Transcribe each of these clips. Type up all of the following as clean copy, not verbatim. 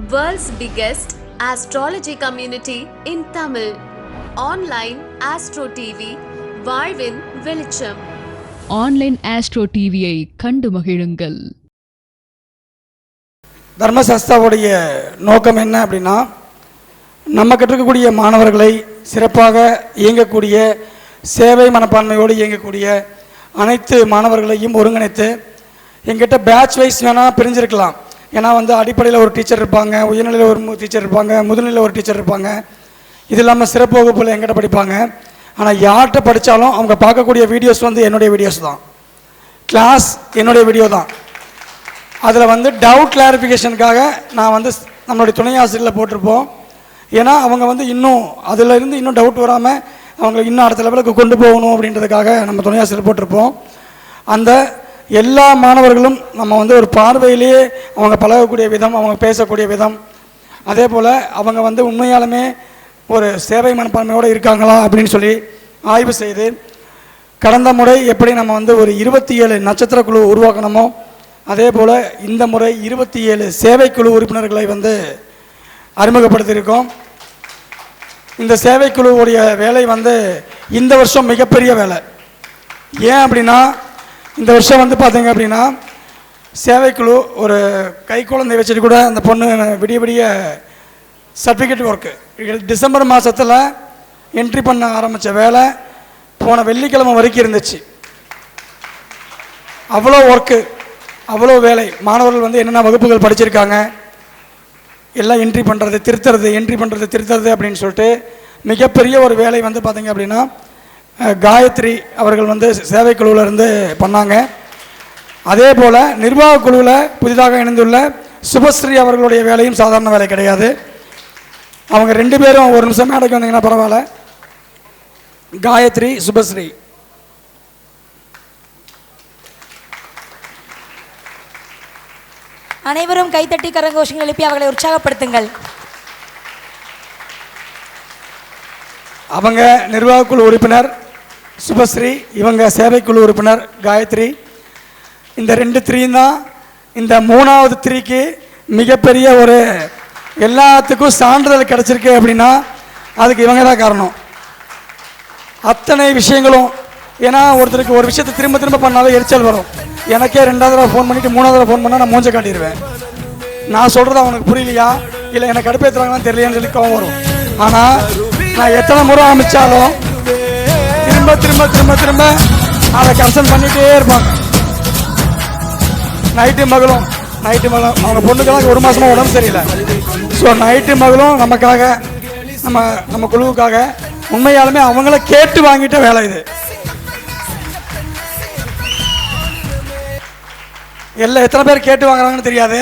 World's biggest astrology community in Tamil. Online Astro TV, வாழ்வின் வெளிச்சம். Online astro டிவியை கண்டு மகிழுங்கள். தர்மசாஸ்தாவுடைய நோக்கம் என்ன அப்படின்னா, நம்ம கற்றுக்கக்கூடிய மாணவர்களை சிறப்பாக இயங்கக்கூடிய சேவை மனப்பான்மையோடு இயங்கக்கூடிய அனைத்து மாணவர்களையும் ஒருங்கிணைத்து, எங்கிட்ட பேட்ச் வைஸ் வேணால் பிரிஞ்சிருக்கலாம். ஏன்னா அடிப்படையில் ஒரு டீச்சர் இருப்பாங்க, உயர்நிலையில் ஒரு டீச்சர் இருப்பாங்க, முதுநிலையில் ஒரு டீச்சர் இருப்பாங்க. இது இல்லாமல் சிறப்பு வகுப்பில் எங்கிட்ட படிப்பாங்க. ஆனால் யார்கிட்ட படித்தாலும் அவங்க பார்க்கக்கூடிய வீடியோஸ் என்னுடைய வீடியோஸ் தான், கிளாஸ் என்னுடைய வீடியோ தான். அதில் டவுட் கிளாரிஃபிகேஷனுக்காக நான் நம்மளுடைய துணை ஆசிரியரில் போட்டிருப்போம். ஏன்னா அவங்க இன்னும் அதிலிருந்து இன்னும் டவுட் வராமல் அவங்களை இன்னும் அடுத்த லெவலுக்கு கொண்டு போகணும் அப்படின்றதுக்காக நம்ம துணை ஆசிரியர் போட்டிருப்போம். அந்த எல்லா மாணவர்களும் நம்ம ஒரு பார்வையிலேயே அவங்க பழகக்கூடிய விதம், அவங்க பேசக்கூடிய விதம், அதே போல் அவங்க உண்மையாலுமே ஒரு சேவை மனப்பான்மையோடு இருக்காங்களா அப்படின்னு சொல்லி ஆய்வு செய்து, கடந்த முறை எப்படி நம்ம ஒரு 27 நட்சத்திர குழு உருவாக்கணுமோ அதே போல் இந்த முறை 27 சேவைக்குழு உறுப்பினர்களை அறிமுகப்படுத்தியிருக்கோம். இந்த சேவைக்குழுவுடைய வேலை இந்த வருஷம் மிகப்பெரிய வேலை. ஏன் அப்படின்னா, இந்த வருஷம் பார்த்தீங்க அப்படின்னா சேவைக்குழு ஒரு கை குழந்தை வச்சுட்டு கூட அந்த பொண்ணு விடிய விடிய சர்டிஃபிகேட் ஒர்க்கு டிசம்பர் மாதத்தில் என்ட்ரி பண்ண ஆரம்பித்த வேலை போன வெள்ளிக்கிழமை வரைக்கும் இருந்துச்சு. அவ்வளோ ஒர்க்கு, அவ்வளோ வேலை. மாணவர்கள் என்னென்ன வகுப்புகள் படிச்சிருக்காங்க எல்லாம் என்ட்ரி பண்ணுறது திருத்துறது, என்ட்ரி பண்ணுறது திருத்துறது அப்படின்னு சொல்லிட்டு மிகப்பெரிய ஒரு வேலை பார்த்தீங்க அப்படின்னா காயத்ரி அவர்கள் சேவைக்குழுவிலேருந்து பண்ணாங்க. அதே போல் நிர்வாக குழுவில் புதிதாக இணைந்துள்ள சுபஸ்ரீ அவர்களுடைய வேலையும் சாதாரண வேலை கிடையாது. அவங்க 2 பேரும் ஒரு நிமிஷம் மேடைக்கு வந்தீங்கன்னா பரவாயில்ல. காயத்ரி, சுபஸ்ரீ. அனைவரும் கைத்தட்டி கரகோஷங்கள் எழுப்பி அவர்களை உற்சாகப்படுத்துங்கள். அவங்க நிர்வாகக்குழு உறுப்பினர் சுபஸ்ரீ, இவங்க சேவைக்குழு உறுப்பினர் காயத்ரி. இந்த 2 3 தான் இந்த 3வது 3க்கு மிகப்பெரிய ஒரு எல்லாத்துக்கும் சான்றிதழ் கிடச்சிருக்கு அப்படின்னா அதுக்கு இவங்க தான் காரணம். அத்தனை விஷயங்களும். ஏன்னா ஒருத்தருக்கு ஒரு விஷயத்தை திரும்ப திரும்ப பண்ணாலும் எரிச்சல் வரும். எனக்கே 2வது தடவை ஃபோன் பண்ணிவிட்டு 3வது தடவை ஃபோன் பண்ணால் நான் மூஞ்ச காட்டிடுவேன். நான் சொல்கிறது அவனுக்கு புரியலையா இல்லை எனக்கு கடுப்பேற்றுறாங்கன்னு தெரியலையான்னு சொல்லி கோவம் வரும். ஆனால் நான் எத்தனை முறை அமைச்சாலும் திரும்ப திரும்ப திரும்ப திரும்ப அதை கன்சல்ட் பண்ணிகிட்டே இருப்பாங்க. நைட்டு மகளும் அவங்க பொண்ணுக்கெல்லாம் 1 மாதமாக உடம்பு சரியில்லை. ஸோ நைட்டு மகளும் நமக்காக நம்ம குழுவுக்காக உண்மையாலுமே அவங்கள கேட்டு வாங்கிட்ட வேலை இது. எத்தனை பேர் கேட்டு வாங்குறாங்கன்னு தெரியாது.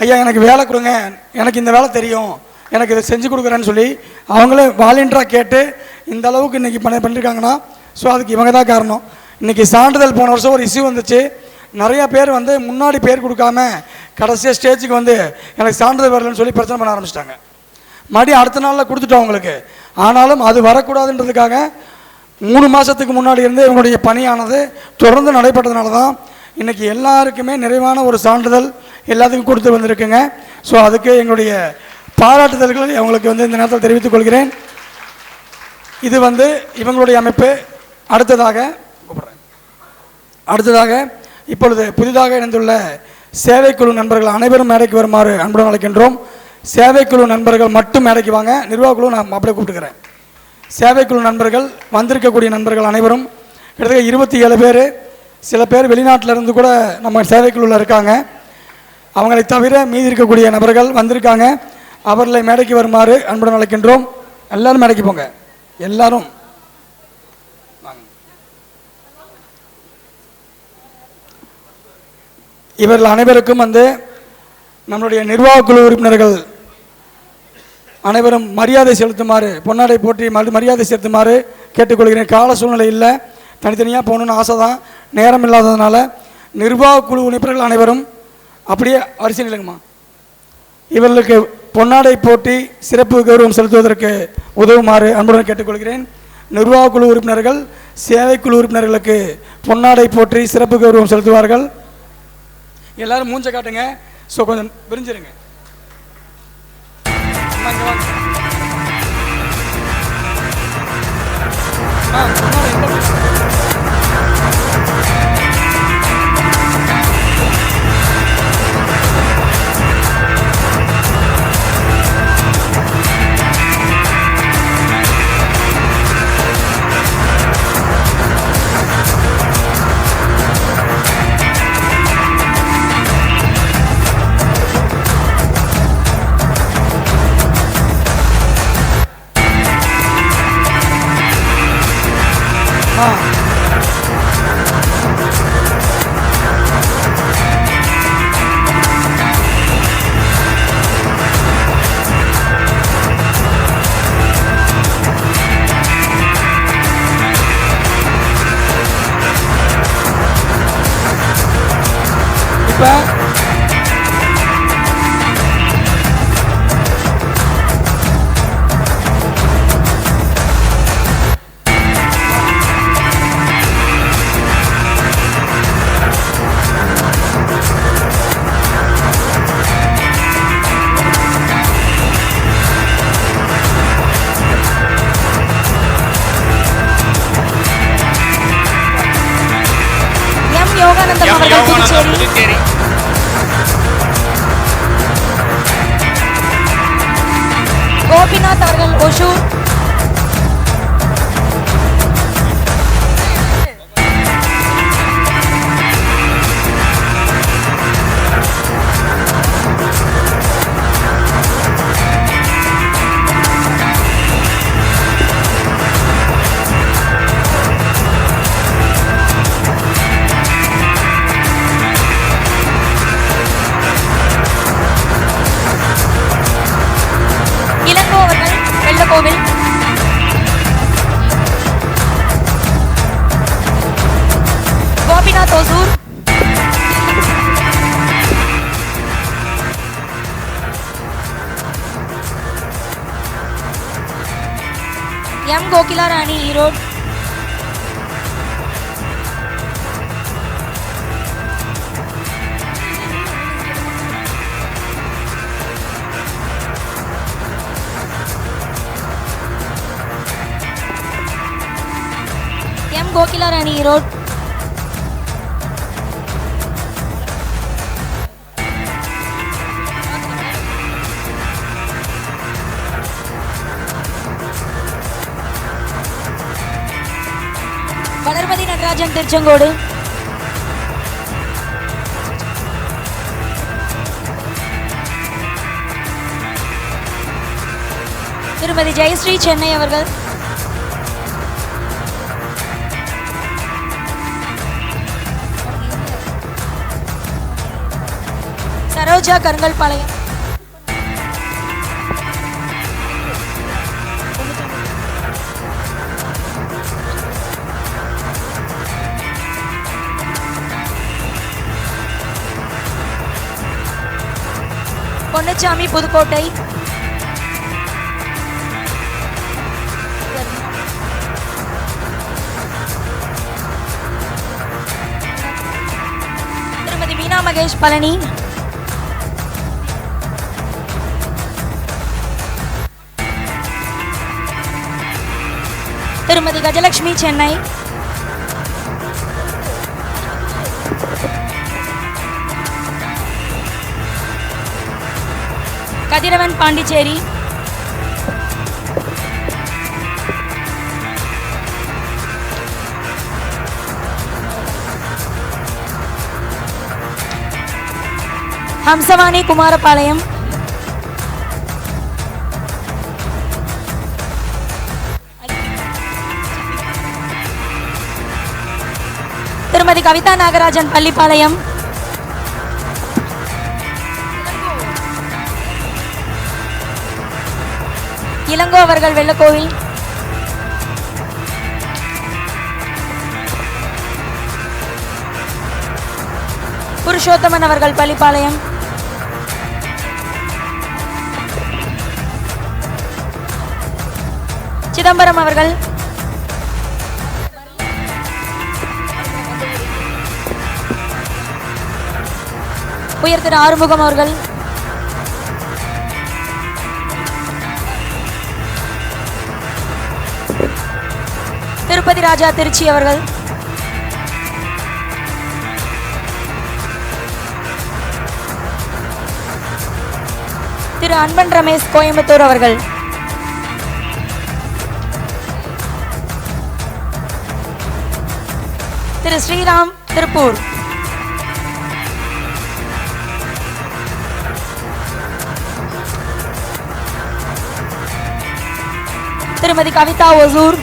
ஐயா எனக்கு வேலை கொடுங்க, எனக்கு இந்த வேலை தெரியும், எனக்கு இதை செஞ்சு கொடுக்குறேன்னு சொல்லி அவங்களே வாலண்டியராக கேட்டு இந்த அளவுக்கு இன்றைக்கி பண்ணியிருக்காங்கன்னா ஸோ அதுக்கு இவங்க தான் காரணம். இன்றைக்கி சான்றிதழ் போன வருஷம் ஒரு இஷ்யூ வந்துச்சு. நிறையா பேர் முன்னாடி பேர் கொடுக்காம கடைசியாக ஸ்டேஜுக்கு எனக்கு சான்றிதழ் வரலன்னு சொல்லி பிரச்சனை பண்ண ஆரம்பிச்சிட்டாங்க. மறுபடியும் அடுத்த நாளில் கொடுத்துட்டோம் அவங்களுக்கு. ஆனாலும் அது வரக்கூடாதுன்றதுக்காக 3 மாதத்துக்கு முன்னாடி இருந்து இவங்களுடைய பணியானது தொடர்ந்து நடைபெற்றதுனால தான் இன்றைக்கி எல்லாருக்குமே நிறைவான ஒரு சான்றிதழ் எல்லாத்துக்கும் கொடுத்து வந்திருக்குங்க. ஸோ அதுக்கு எங்களுடைய பாராட்டுதல்களை அவங்களுக்கு இந்த நேரத்தில் தெரிவித்துக் கொள்கிறேன். இது இவங்களுடைய அமைப்பு. அடுத்ததாக இப்பொழுது புதிதாக இணைந்துள்ள சேவைக்குழு நண்பர்கள் அனைவரும் மேடைக்கு வருமாறு அன்புடன் அழைக்கின்றோம். சேவைக்குழு நண்பர்கள் மட்டும் மேடைக்கு வாங்க. நிர்வாகக்குழு நான் அப்படியே கூப்பிட்டுக்கிறேன். சேவைக்குழு நண்பர்கள் வந்திருக்கக்கூடிய நண்பர்கள் அனைவரும் கிட்டத்தட்ட 27 பேர். சில பேர் வெளிநாட்டிலிருந்து கூட நம்ம சேவைக்குழுவில் இருக்காங்க. அவங்களை தவிர மீதி இருக்கக்கூடிய நபர்கள் வந்திருக்காங்க. அவர்களை மேடைக்கு வருமாறு அன்புடன் அழைக்கின்றோம். எல்லாரும் மேடைக்கு போங்க. எல்லாரும் இவர்கள் அனைவருக்கும் நம்மளுடைய நிர்வாகக்குழு உறுப்பினர்கள் அனைவரும் மரியாதை செலுத்துமாறு, பொன்னாடை போற்றி மரியாதை செலுத்துமாறு கேட்டுக்கொள்கிறேன். கால சூழ்நிலை இல்லை, தனித்தனியாக போகணுன்னு ஆசை தான், நேரம் இல்லாததுனால நிர்வாகக்குழு உறுப்பினர்கள் அனைவரும் அப்படியே வரிசை நிலைங்கம்மா. இவர்களுக்கு பொன்னாடை போட்டி சிறப்பு கௌரவம் செலுத்துவதற்கு உதவுமாறு அன்புடன் கேட்டுக்கொள்கிறேன். நிர்வாகக்குழு உறுப்பினர்கள் சேவைக்குழு உறுப்பினர்களுக்கு பொன்னாடை போற்றி சிறப்பு கௌரவம் செலுத்துவார்கள். எல்லாரும் மூஞ்ச காட்டுங்க. ஸோ கொஞ்சம் விரிஞ்சிருங்க. கோபிநாத் அவர்கள் ஒசூர், இளங்கோ அவர்கள் வெள்ளக்கோவில், கோபிநாத் ஒசூர், எம் கோகிலா ராணி ஈரோடு, எம் கோகிலா ராணி ஈரோடு, வளர்மதி நடராஜன் திருச்செங்கோடு, திருமதி ஜெயஸ்ரீ சென்னை அவர்கள், சரோஜா கருங்கல்பாளையம், பொன்னுச்சாமி புதுக்கோட்டை, திருமதி மீனா மகேஷ் பழனி, திருமதி கஜலட்சுமி சென்னை, கதிரவன் பாண்டிச்சேரி, ஹம்சவாணி குமாரபாளையம், திருமதி கவிதா நாகராஜன் பள்ளிப்பாளையம், இளங்கோ அவர்கள் வெள்ளக்கோவில், புருஷோத்தமன் அவர்கள் பள்ளிப்பாளையம், சிதம்பரம் அவர்கள், உயர் திரு ஆறுமுகம் அவர்கள், திருப்பதி ராஜா திருச்சி அவர்கள், திரு அன்பன் ரமேஷ் கோயம்புத்தூர் அவர்கள், திரு ஸ்ரீராம் திருப்பூர், திருமதி கவிதா ஒசூர்,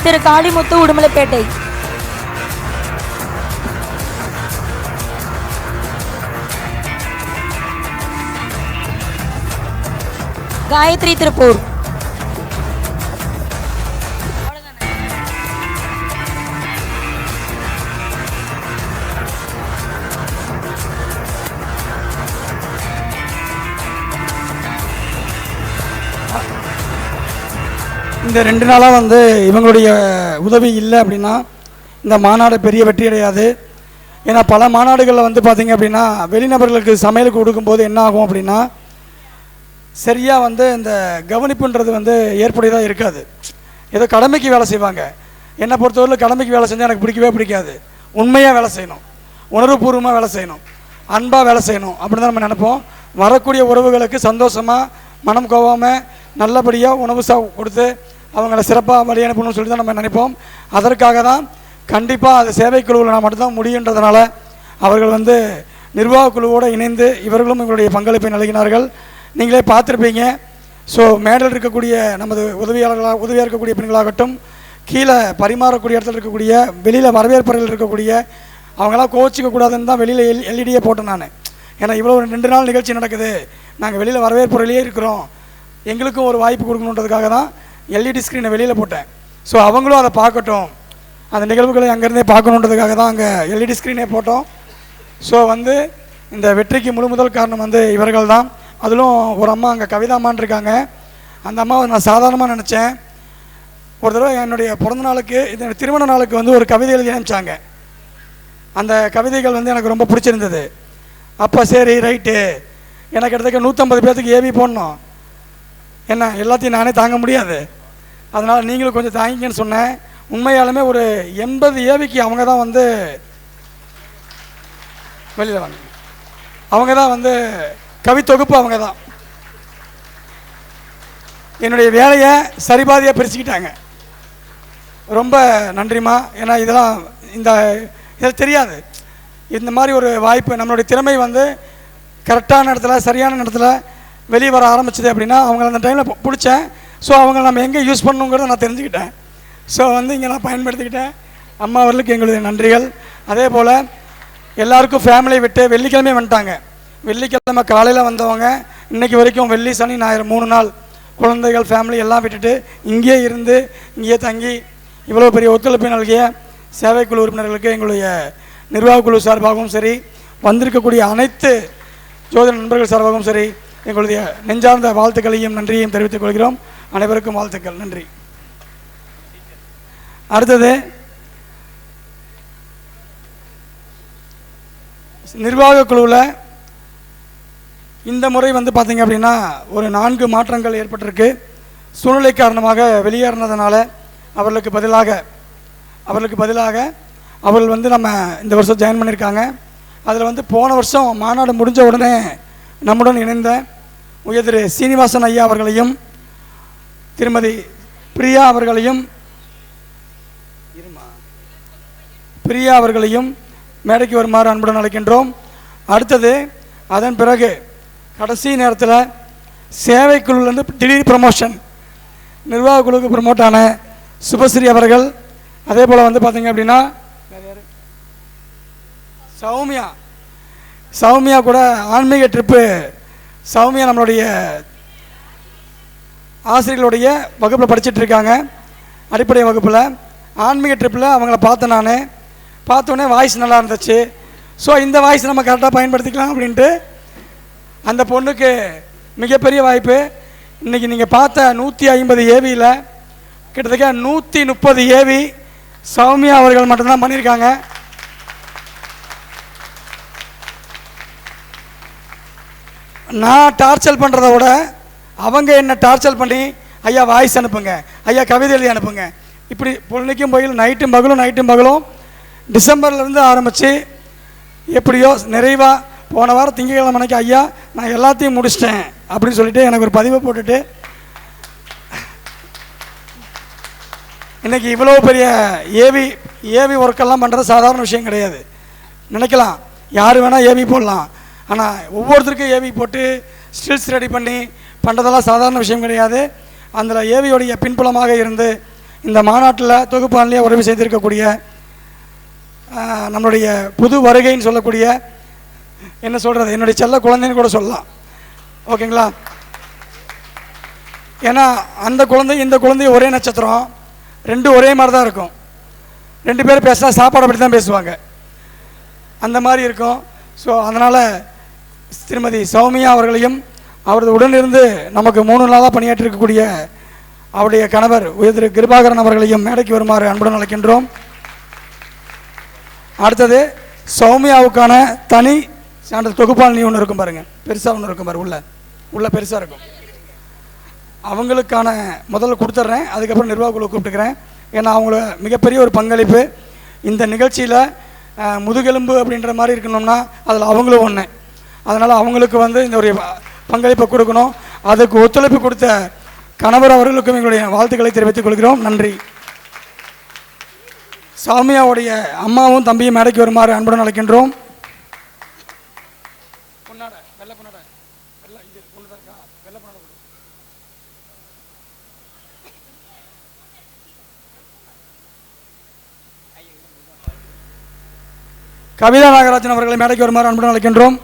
திரு காளிமுத்து உடுமலைப்பேட்டை, காயத்ரி திருப்பூர், இந்த 2 நாளாக வந்து இவங்களுடைய உதவி இல்லை அப்படின்னா இந்த மாநாடு பெரிய வெற்றி அடையாது. ஏன்னா பல மாநாடுகளில் வந்து பார்த்திங்க அப்படின்னா வெளிநபர்களுக்கு சமையலுக்கு கொடுக்கும்போது என்ன ஆகும் அப்படின்னா சரியாக வந்து இந்த கவனிப்புன்றது வந்து ஏற்புடையதாக இருக்காது. ஏதோ கடமைக்கு வேலை செய்வாங்க. என்னை பொறுத்தவரையில் கடமைக்கு வேலை செஞ்சால் எனக்கு பிடிக்கவே பிடிக்காது. உண்மையாக வேலை செய்யணும், உணர்வுபூர்வமாக வேலை செய்யணும், அன்பாக வேலை செய்யணும் அப்படின்னு தான் நம்ம நினைப்போம். வரக்கூடிய உறவுகளுக்கு சந்தோஷமாக மனம் கோவாமல் நல்லபடியாக உணவு கொடுத்து அவங்கள சிறப்பாக வழி அனுப்பணும்னு சொல்லி தான் நம்ம நினைப்போம். அதற்காக தான் கண்டிப்பாக அது சேவை குழுவில் நான் மட்டும்தான் முடியுன்றதுனால அவர்கள் வந்து நிர்வாக குழுவோடு இணைந்து இவர்களும் இவங்களுடைய பங்களிப்பை நல்கினார்கள். நீங்களே பார்த்துருப்பீங்க. ஸோ மேடல் இருக்கக்கூடிய நமது உதவியாக இருக்கக்கூடிய பெண்களாகட்டும், கீழே பரிமாறக்கூடிய இடத்துல இருக்கக்கூடிய, வெளியில் வரவேற்பறையில் இருக்கக்கூடிய அவங்களாம் கோச்சிக்கக்கூடாதுன்னு தான் வெளியில் எல்இடியே போட்டேன் நான். ஏன்னா இவ்வளோ 2 நாள் நிகழ்ச்சி நடக்குது, நாங்கள் வெளியில் வரவேற்பறையிலே இருக்கிறோம், எங்களுக்கும் ஒரு வாய்ப்பு கொடுக்கணுன்றதுக்காக தான் எல்இடி ஸ்க்ரீனை வெளியில் போட்டேன். ஸோ அவங்களும் அதை பார்க்கட்டும், அந்த நிகழ்வுகளை அங்கேருந்தே பார்க்கணுன்றதுக்காக தான் அங்கே எல்இடி ஸ்க்ரீனே போட்டோம். ஸோ வந்து இந்த வெற்றிக்கு முதல் காரணம் வந்து இவர்கள் தான். அதிலும் ஒரு அம்மா அங்கே கவிதாமான் இருக்காங்க. அந்த அம்மாவை நான் சாதாரணமாக நினச்சேன். ஒரு தடவை என்னுடைய பிறந்த நாளுக்கு, இது திருமண நாளுக்கு வந்து ஒரு கவிதை எழுதி அனுப்பிச்சாங்க. அந்த கவிதைகள் வந்து எனக்கு ரொம்ப பிடிச்சிருந்தது. அப்போ சரி ரைட்டு, எனக்கு இடத்துக்கு 150 பேர்த்துக்கு ஏவி போடணும், என்ன எல்லாத்தையும் நானே தாங்க முடியாது, அதனால் நீங்களும் கொஞ்சம் தாங்கிங்கன்னு சொன்னேன். உண்மையாலுமே ஒரு 80 ஏவிக்கு அவங்க தான் வந்து வெளியில் வாங்க, அவங்க தான் வந்து கவித்தொகுப்பு, அவங்க தான் என்னுடைய வேலையை சரிபாதியாக பிரிச்சுக்கிட்டாங்க. ரொம்ப நன்றிம்மா. ஏன்னா இதெல்லாம் இது தெரியாது. இந்த மாதிரி ஒரு வாய்ப்பு, நம்மளுடைய திறமை வந்து கரெக்டான இடத்துல சரியான இடத்துல வெளியே வர ஆரம்பிச்சது அப்படின்னா அவங்கள அந்த டைமில் பிடிச்சேன். ஸோ அவங்க நம்ம எங்கே யூஸ் பண்ணணுங்கிறத நான் தெரிஞ்சுக்கிட்டேன். ஸோ வந்து இங்கே நான் பயன்படுத்திக்கிட்டேன். அம்மா அவர்களுக்கு எங்களுடைய நன்றிகள். அதே போல் எல்லாருக்கும் ஃபேமிலியை விட்டு வெள்ளிக்கிழமை வந்துட்டாங்க. வெள்ளிக்கிழமை காலையில் வந்தவங்க இன்றைக்கி வரைக்கும் வெள்ளி சனி ஞாயிறு 3 நாள் குழந்தைகள் ஃபேமிலி எல்லாம் விட்டுட்டு இங்கேயே இருந்து இங்கேயே தங்கி இவ்வளோ பெரிய ஒத்துழைப்பு நல்கிய சேவைக்குழு உறுப்பினர்களுக்கு எங்களுடைய நிர்வாக குழு சார்பாகவும் சரி, வந்திருக்கக்கூடிய அனைத்து ஜோதிட நண்பர்கள் சார்பாகவும் சரி, எங்களுடைய நெஞ்சார்ந்த வாழ்த்துக்களையும் நன்றியையும் தெரிவித்துக் கொள்கிறோம். அனைவருக்கும் வாழ்த்துக்கள். நன்றி. அடுத்தது நிர்வாக குழுவில் இந்த முறை வந்து பார்த்திங்க அப்படின்னா ஒரு 4 மாற்றங்கள் ஏற்பட்டிருக்கு. சூழ்நிலை காரணமாக வெளியேறினதுனால அவர்களுக்கு பதிலாக அவர்கள் வந்து நம்ம இந்த வருஷம் ஜாயின் பண்ணியிருக்காங்க. அதில் வந்து போன வருஷம் மாநாடு முடிஞ்ச உடனே நம்முடன் இணைந்த உயர் சீனிவாசன் ஐயா அவர்களையும் திருமதி பிரியா அவர்களையும் மேடைக்கு வருமாறு அன்புடன் அழைக்கின்றோம். அடுத்தது அதன் பிறகு கடைசி நேரத்தில் சேவைக்குழுலேருந்து திடீர் ப்ரமோஷன், நிர்வாக குழுவுக்கு ப்ரமோட் ஆன சுபஸ்ரீ அவர்கள், அதே போல் வந்து பார்த்திங்க அப்படின்னா சௌமியா கூட ஆன்மீக ட்ரிப்பு. சௌமியா நம்மளுடைய ஆசிரியர்களுடைய வகுப்பில் படிச்சுட்டு இருக்காங்க, அடிப்படை வகுப்பில். ஆன்மீக ட்ரிப்பில் அவங்கள பார்த்தேன். நான் பார்த்தோன்னே வாய்ஸ் நல்லா இருந்துச்சு. ஸோ இந்த வாய்ஸ் நம்ம கரெக்டாக பயன்படுத்திக்கலாம் அப்படின்ட்டு அந்த பொண்ணுக்கு மிகப்பெரிய வாய்ப்பு. இன்றைக்கி நீங்கள் பார்த்த 150 ஏவியில் கிட்டத்தட்ட 130 ஏவி சௌமியா அவர்கள் மட்டும்தான் பண்ணியிருக்காங்க. நான் டார்ச்சர் பண்ணுறத விட அவங்க என்ன டார்ச்சர் பண்ணி ஐயா வாய்ஸ் அனுப்புங்க, ஐயா கவிதை எழுதி அனுப்புங்க, இப்படி பொழுதுக்கும் போய் நைட்டும் பகலும் டிசம்பர்லேருந்து ஆரம்பித்து எப்படியோ நிறைவாக போன வாரம் திங்கட்கிழமை மணிக்கு ஐயா நான் எல்லாத்தையும் முடிச்சிட்டேன் அப்படின்னு சொல்லிட்டு எனக்கு ஒரு பதிவை போட்டுட்டு இன்றைக்கி இவ்வளோ பெரிய ஏவி ஒர்க்கெல்லாம் பண்ணுறது சாதாரண விஷயம் கிடையாது. நினைக்கலாம் யார் வேணால் ஏவி போடலாம், ஆனால் ஒவ்வொருத்தருக்கும் ஏவி போட்டு ஸ்டில்ஸ் ரெடி பண்ணி பண்ணுறதெல்லாம் சாதாரண விஷயம் கிடையாது. அதில் ஏவியோடைய பின்புலமாக இருந்து இந்த மாநாட்டில் தொகுப்பான்லேயே உதவி செய்திருக்கக்கூடிய நம்மளுடைய புது வருகைன்னு சொல்லக்கூடிய என்ன சொல்கிறது என்னுடைய செல்ல குழந்தைன்னு கூட சொல்லலாம். ஓகேங்களா? ஏன்னா அந்த குழந்தை இந்த குழந்தை ஒரே நட்சத்திரம், ரெண்டும் ஒரே மாதிரி தான் இருக்கும். 2 பேர் பேசினா சாப்பாடு அப்படி தான் பேசுவாங்க, அந்த மாதிரி இருக்கும். ஸோ அதனால் திருமதி சௌமியா அவர்களையும் அவரது உடனிருந்து நமக்கு 3 நாளாக பணியாற்றிருக்கக்கூடிய அவருடைய கணவர் உயர் கிருபாகரன் அவர்களையும் மேடைக்கு வருமாறு அன்புடன் அழைக்கின்றோம். அடுத்தது சௌமியாவுக்கான தனி சான்றிதழ் தொகுப்பாளி ஒன்று இருக்கும் பாருங்கள், பெருசாக ஒன்று இருக்கும் பாரு, உள்ள பெருசாக இருக்கும். அவங்களுக்கான முதல்ல கொடுத்துட்றேன், அதுக்கப்புறம் நிர்வாக குழு கூப்பிட்டுக்கிறேன். ஏன்னா அவங்கள மிகப்பெரிய ஒரு பங்களிப்பு இந்த நிகழ்ச்சியில் முதுகெலும்பு அப்படின்ற மாதிரி இருக்கணும்னா அதில் அவங்களும் ஒன்று. அதனால் அவங்களுக்கு இந்த ஒரு பங்களிப்பை கொடுக்கணும். அதுக்கு ஒத்துழைப்பு கொடுத்த கணவர் அவர்களுக்கும் எங்களுடைய வாழ்த்துக்களை தெரிவித்துக் கொள்கிறோம். நன்றி. சௌமியாவுடைய அம்மாவும் தம்பியும் மேடைக்கு வருமாறு அன்புடன் அழைக்கின்றோம். கவிதா நாகராஜன் அவர்களை மேடைக்கு வருமாறு அன்புடன் அழைக்கின்றோம்.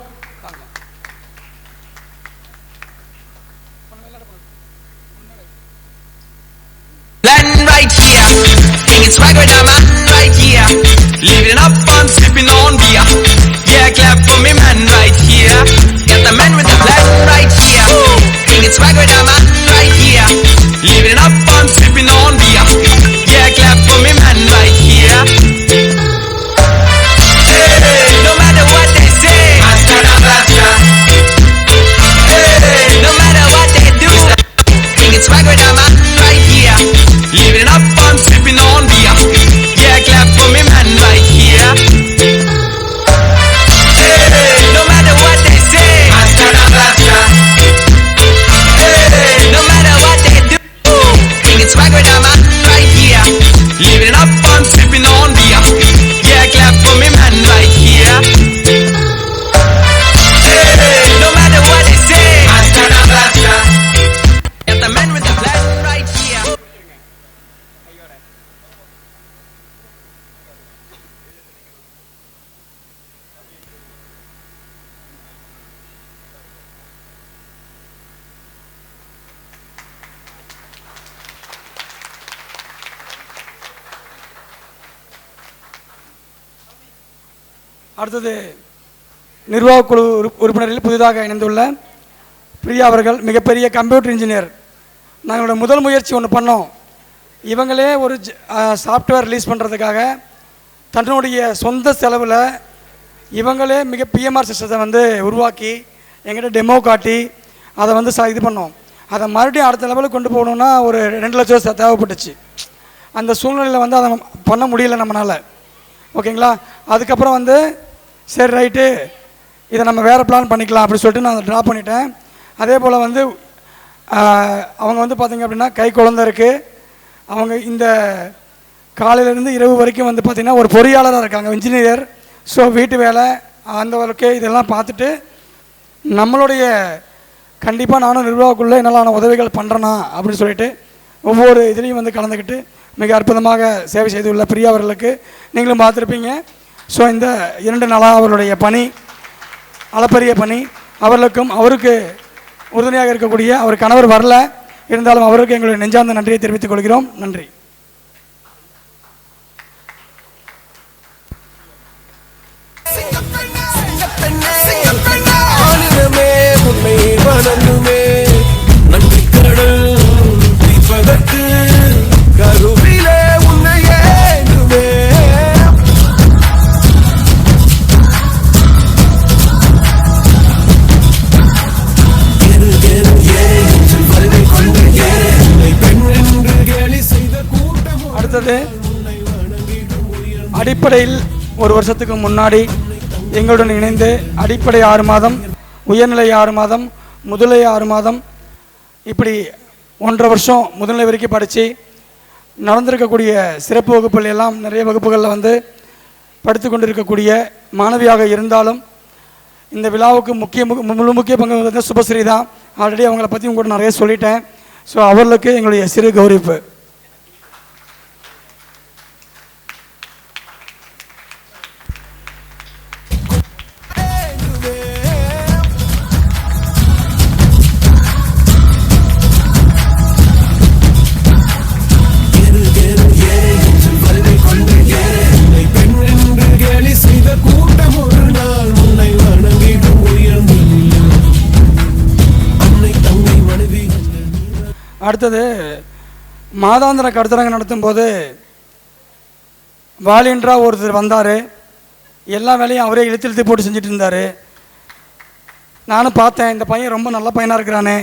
Swag with that man right here, living up on sipping on beer. Yeah, clap for me man right here. Got the man with the plan right here. Bringing swag with that man right here, living up on sipping on beer. Yeah, clap for me man right here. Hey, no matter what they say, hasta la vista. Hey, no matter what they do, bringing swag with that man right here, living up on sipping on beer. Yeah, clap for me man right here. Hey, no matter what they say, hasta la vista. Hey, no matter what they do, bringing swag with that man right here, living up on sipping on beer. Yeah, clap for me man right here. Hey, no matter what they say, hasta la vista. Got the man with the plan right here. அடுத்தது நிர்வாக குழு உறுப்பினரில் புதிதாக இணைந்துள்ள பிரியா அவர்கள் மிகப்பெரிய computer engineer. நாங்களோட முதல் முயற்சி ஒன்று பண்ணோம். இவங்களே ஒரு சாஃப்ட்வேர் ரிலீஸ் பண்ணுறதுக்காக தன்னுடைய சொந்த செலவில் இவங்களே மிக பிஎம்ஆர் சிஸ்டத்தை உருவாக்கி எங்கிட்ட டெமோ காட்டி அதை இது பண்ணோம். அதை மறுபடியும் அடுத்த லெவலுக்கு கொண்டு போகணுன்னா ஒரு 2 லட்சம் தேவைப்பட்டுச்சு. அந்த சூழ்நிலையில் அதை பண்ண முடியல நம்மளால். ஓகேங்களா? அதுக்கப்புறம் சரி ரைட்டு இதை நம்ம வேறு பிளான் பண்ணிக்கலாம் அப்படின்னு சொல்லிட்டு நான் அதை ட்ராப் பண்ணிட்டேன். அதே போல் அவங்க பார்த்திங்க அப்படின்னா கை குழந்தை இருக்குது. அவங்க இந்த காலையிலேருந்து இரவு வரைக்கும் பார்த்திங்கன்னா ஒரு பொறியாளராக இருக்காங்க, இன்ஜினியர். ஸோ வீட்டு வேலை அந்த ஒர்க்கு இதெல்லாம் பார்த்துட்டு நம்மளுடைய கண்டிப்பாக நானும் நிர்வாகக்குள்ளே என்னால் உதவிகள் பண்ணுறேனா அப்படின்னு சொல்லிட்டு ஒவ்வொரு இதுலேயும் கலந்துக்கிட்டு மிக அற்புதமாக சேவை செய்துள்ள பிரியா அவர்களுக்கு நீங்களும் பார்த்துருப்பீங்க. ஸோ இந்த 2 நாளாக அவருடைய பணி அளப்பரிய பணி. அவர்களுக்கும் அவருக்கு உறுதுணையாக இருக்கக்கூடிய அவர் கணவர் வரல, இருந்தாலும் அவருக்கு எங்களுடைய நெஞ்சார்ந்த நன்றியை தெரிவித்துக் கொள்கிறோம். நன்றி. அடுத்தது அடிப்படையில் ஒரு வருஷத்துக்கு முன்னாடி எங்களுடன் இணைந்து அடிப்படை 6 மாதம், உயர்நிலை 6 மாதம், முதுநிலை 6 மாதம், இப்படி 1.5 வருஷம் முதுநிலை வரைக்கும் படித்து நடந்திருக்கக்கூடிய சிறப்பு வகுப்புகள் எல்லாம் நிறைய வகுப்புகளில் வந்து படித்து கொண்டிருக்கக்கூடிய மாணவியாக இருந்தாலும் இந்த விழாவுக்கு முக்கிய பங்கு வந்து சுபஸ்ரீ தான். ஆல்ரெடி அவங்கள பற்றி உங்கள்கிட்ட நிறைய சொல்லிட்டேன். ஸோ அவர்களுக்கு எங்களுடைய சிறு கௌரவிப்பு. அடுத்தது மாதாந்திர கருத்தரங்கு நடத்தும் போது வாலியன்றாக ஒருத்தர் வந்தார். எல்லா வேலையும் அவரே இழுத்து போட்டு செஞ்சுட்டு இருந்தார். நானும் பார்த்தேன், இந்த பையன் ரொம்ப நல்ல பையனாக இருக்கிறானே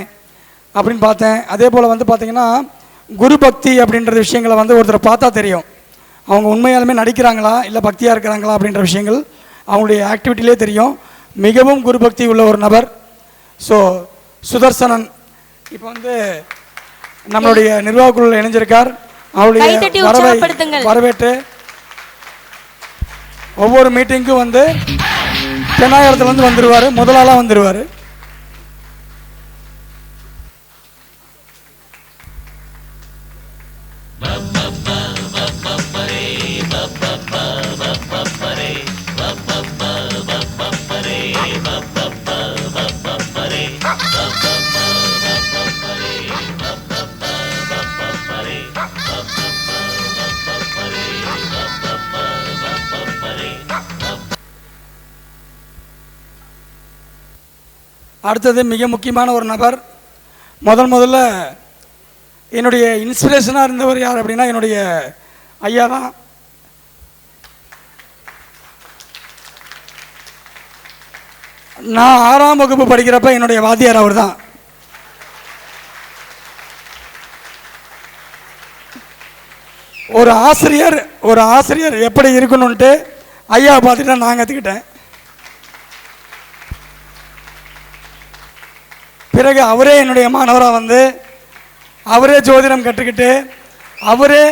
அப்படின்னு பார்த்தேன். அதே போல் வந்து பார்த்திங்கன்னா குரு பக்தி அப்படின்ற விஷயங்களை வந்து ஒருத்தரை பார்த்தா தெரியும் அவங்க உண்மையாலுமே நடிக்கிறாங்களா இல்லை பக்தியாக இருக்கிறாங்களா அப்படின்ற விஷயங்கள் அவங்களுடைய ஆக்டிவிட்டிலே தெரியும். மிகவும் குரு பக்தி உள்ள ஒரு நபர். ஸோ சுதர்சனன் இப்போ வந்து நம்மளுடைய நிர்வாக குழுவில் இணைஞ்சிருக்கார். அவருடைய வரவேற்று ஒவ்வொரு மீட்டிங்கும் வந்து தென்னாயிரத்துலேருந்து வந்துடுவார், முதலாளாக வந்துடுவார். அடுத்தது மிக முக்கியமான ஒரு நபர். முதல்ல என்னுடைய இன்ஸ்பிரேஷனாக இருந்தவர் யார் அப்படின்னா என்னுடைய ஐயா தான். நான் 6ஆம் வகுப்பு படிக்கிறப்ப என்னுடைய வாத்தியார் அவர் தான். ஒரு ஆசிரியர் எப்படி இருக்கணும்ன்ட்டு ஐயாவை பார்த்துட்டு நான் கற்றுக்கிட்டேன். பிறகு அவரே என்னுடைய மாணவராக வந்து அவரே ஜோதிடம் கற்றுக்கிட்டு அவரே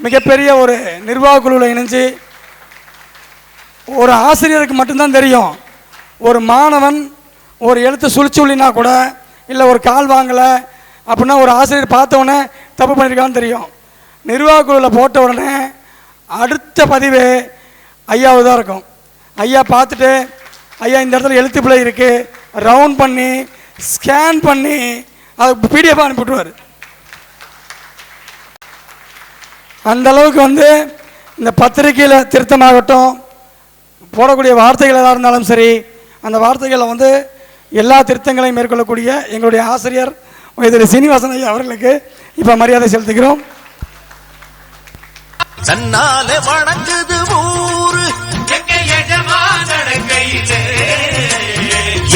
மிகப்பெரிய ஒரு நிர்வாக குழுவில் இணைஞ்சு ஒரு ஆசிரியருக்கு மட்டும்தான் தெரியும் ஒரு மாணவன் ஒரு எழுத்து சுழிச்சுள்ளினா கூட இல்லை ஒரு கால் வாங்கலை அப்படின்னா ஒரு ஆசிரியர் பார்த்த உடனே தப்பு பண்ணியிருக்கான்னு தெரியும். நிர்வாக குழுவில் போட்ட உடனே அடுத்த பதிவு ஐயாவு தான் இருக்கும். ஐயா பார்த்துட்டு ஐயா இந்த இடத்துல எழுத்து பிழை இருக்குது ரவுண்ட் பண்ணி ஸ்கேன் பண்ணி அது பிடிஎஃப் அனுப்பிவிட்டுருவார். அந்த அளவுக்கு வந்து இந்த பத்திரிகையில் திருத்தமாகட்டும் போடக்கூடிய வார்த்தைகள் எதாக இருந்தாலும் சரி அந்த வார்த்தைகளை வந்து எல்லா திருத்தங்களையும் மேற்கொள்ளக்கூடிய எங்களுடைய ஆசிரியர் திரு சீனிவாசன் ஐயா அவர்களுக்கு இப்போ மரியாதை செலுத்துகிறோம்.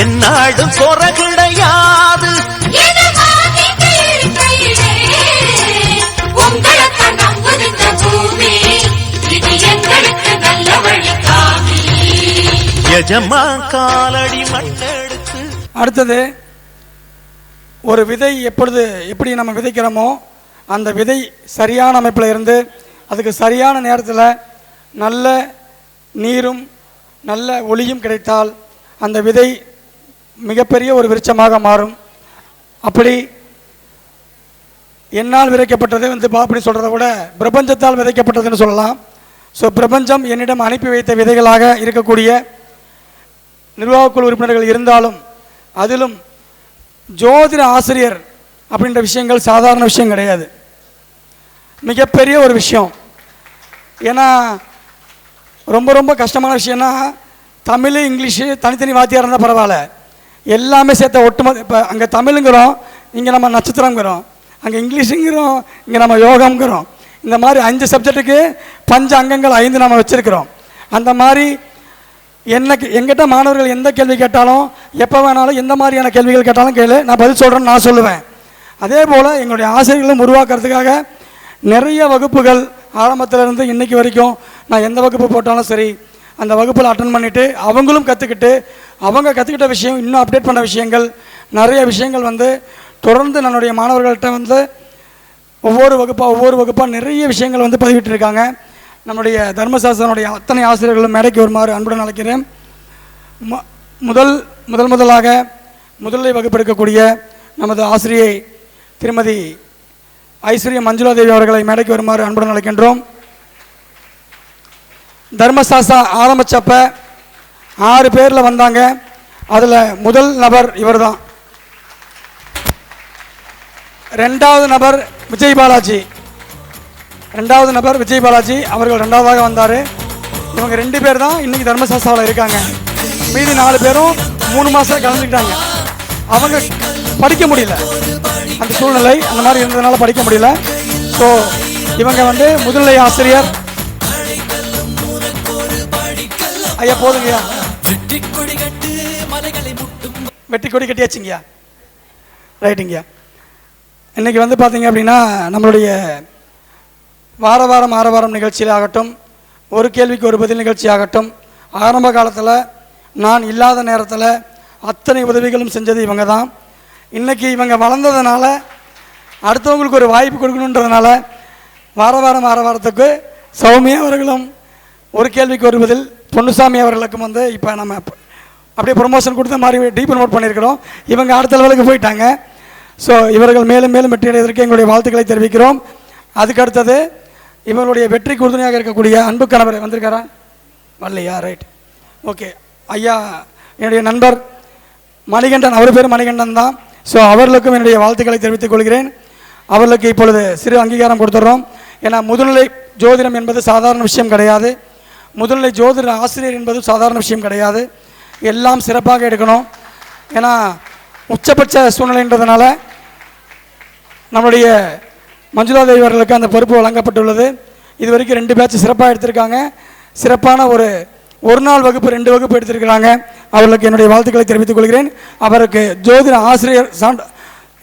என்னாடும் குறை கிடையாது காலடி மண்ணெடுத்து. அடுத்தது ஒரு விதை எப்படி நம்ம விதைக்கிறோமோ அந்த விதை சரியான அமைப்பில் இருந்து அதுக்கு சரியான நேரத்தில் நல்ல நீரும் நல்ல ஒளியும் கிடைத்தால் அந்த விதை மிகப்பெரிய ஒரு விருட்சமாக மாறும். அப்படி என்னால் விதைக்கப்பட்டது வந்து அப்படி சொல்கிறத விட பிரபஞ்சத்தால் விதைக்கப்பட்டதுன்னு சொல்லலாம். ஸோ பிரபஞ்சம் என்னிடம் அனுப்பி வைத்த விதைகளாக இருக்கக்கூடிய நிர்வாகக்குழு உறுப்பினர்கள் இருந்தாலும் அதிலும் ஜோதிட ஆசிரியர் அப்படின்ற விஷயங்கள் சாதாரண விஷயம் கிடையாது, மிகப்பெரிய ஒரு விஷயம். ஏன்னா ரொம்ப ரொம்ப கஷ்டமான விஷயம்னா தமிழ் இங்கிலீஷு தனித்தனி வாத்தியாக இருந்தால் பரவாயில்ல, எல்லாமே சேர்த்த ஒட்டுமொத்த. இப்போ அங்கே தமிழுங்கிறோம், இங்கே நம்ம நட்சத்திரங்கிறோம், அங்கே இங்கிலீஷுங்கிறோம், இங்கே நம்ம யோகம்ங்கிறோம். இந்த மாதிரி 5 சப்ஜெக்ட்டுக்கு 5 அங்கங்கள் 5 நம்ம வச்சுருக்கிறோம். அந்த மாதிரி எங்கிட்ட மாணவர்கள் எந்த கேள்வி கேட்டாலும் எப்போ வேணாலும் எந்த மாதிரியான கேள்விகள் கேட்டாலும் கேளு, நான் பதில் சொல்கிறேன்னு நான் சொல்லுவேன். அதே போல் எங்களுடைய ஆசிரியர்களும் உருவாக்குறதுக்காக நிறைய வகுப்புகள் ஆரம்பத்திலேருந்து இன்றைக்கி வரைக்கும் நான் எந்த வகுப்பு போட்டாலும் சரி அந்த வகுப்பில் அட்டன் பண்ணிவிட்டு அவங்களும் கற்றுக்கிட்டு அவங்க கற்றுக்கிட்ட விஷயம் இன்னும் அப்டேட் பண்ண விஷயங்கள் நிறைய விஷயங்கள் வந்து தொடர்ந்து என்னுடைய மாணவர்கள்ட்ட வந்து ஒவ்வொரு வகுப்பாக நிறைய விஷயங்கள் வந்து பதிவிட்டிருக்காங்க. நம்முடைய தர்மசாஸ்திரனுடைய அத்தனை ஆசிரியர்களும் மேடைக்கு வருமாறு அன்புடன் அழைக்கிறேன். முதலாக முதலை வகுப்பெடுக்கக்கூடிய நமது ஆசிரியை திருமதி ஐஸ்வர்யா மஞ்சுளா தேவி அவர்களை மேடைக்கு வருமாறு அன்புடன் அழைக்கின்றோம். தர்மசாஸ்திரா ஆரம்பித்தப்ப 6 பேரில் வந்தாங்க. அதில் முதல் நபர் இவர் தான். 2வது நபர் விஜய் பாலாஜி அவர்கள் 2வதாக வந்தார். இவங்க 2 பேர் தான் இன்றைக்கி தர்மசாஸ்திராவில் இருக்காங்க. மீதி 4 பேரும் 3 மாதம் கலந்துக்கிட்டாங்க. அவங்க படிக்க முடியல, அந்த சூழ்நிலை அந்த மாதிரி இருந்ததுனால படிக்க முடியல. ஸோ இவங்க வந்து முதுநிலை ஆசிரியர். ஐயா போதுங்கய்யா, வெட்டி கொடி கட்டியாச்சுங்கய்யா. ரைட்டுங்கய்யா. இன்றைக்கி வந்து பார்த்தீங்க அப்படின்னா நம்மளுடைய வாரம் நிகழ்ச்சியில் ஆகட்டும், ஒரு கேள்விக்கு ஒரு பதில் நிகழ்ச்சி ஆகட்டும், ஆரம்ப காலத்தில் நான் இல்லாத நேரத்தில் அத்தனை உதவிகளும் செஞ்சது இவங்க தான். இன்றைக்கி இவங்க வளர்ந்ததுனால அடுத்தவங்களுக்கு ஒரு வாய்ப்பு கொடுக்கணுன்றதுனால வாரத்துக்கு சௌமியா அவர்களும் ஒரு கேள்விக்கு ஒரு பதில் பொன்னுசாமி அவர்களுக்கும் வந்து இப்போ நம்ம அப்படியே ப்ரொமோஷன் கொடுத்த மாதிரி டீப்ரமோட் பண்ணியிருக்கிறோம். இவங்க அடுத்த லெவலுக்கு போயிட்டாங்க. ஸோ இவர்கள் மேலும் மேலும் வெற்றி அடைவதற்கு எங்களுடைய வாழ்த்துக்களை தெரிவிக்கிறோம். அதுக்கு அடுத்தது இவங்களுடைய வெற்றிக்கு உறுதுணையாக இருக்கக்கூடிய அன்பு கணவர் வந்திருக்காரா? வரலையா? Right, okay. ஐயா என்னுடைய நண்பர் மணிகண்டன், அவர் பேர் மணிகண்டன் தான். ஸோ அவர்களுக்கும் என்னுடைய வாழ்த்துக்களை தெரிவித்துக் கொள்கிறேன். அவர்களுக்கு இப்பொழுது சிறு அங்கீகாரம் கொடுத்துட்றோம். ஏன்னா முதுநிலை ஜோதிடம் என்பது சாதாரண விஷயம் கிடையாது. முதுநிலை ஜோதிட ஆசிரியர் என்பது சாதாரண விஷயம் கிடையாது. எல்லாம் சிறப்பாக எடுக்கணும். ஏன்னா உச்சபட்ச சூழ்நிலைன்றதுனால நம்முடைய மஞ்சுளா தேவி அவர்களுக்கு அந்த பொறுப்பு வழங்கப்பட்டுள்ளது. இது வரைக்கும் 2 பேட்ச் சிறப்பாக எடுத்திருக்காங்க. சிறப்பான ஒரு நாள் வகுப்பு 2 வகுப்பு எடுத்திருக்கிறாங்க. அவர்களுக்கு என்னுடைய வாழ்த்துக்களை தெரிவித்துக் கொள்கிறேன். அவருக்கு ஜோதிட ஆசிரியர்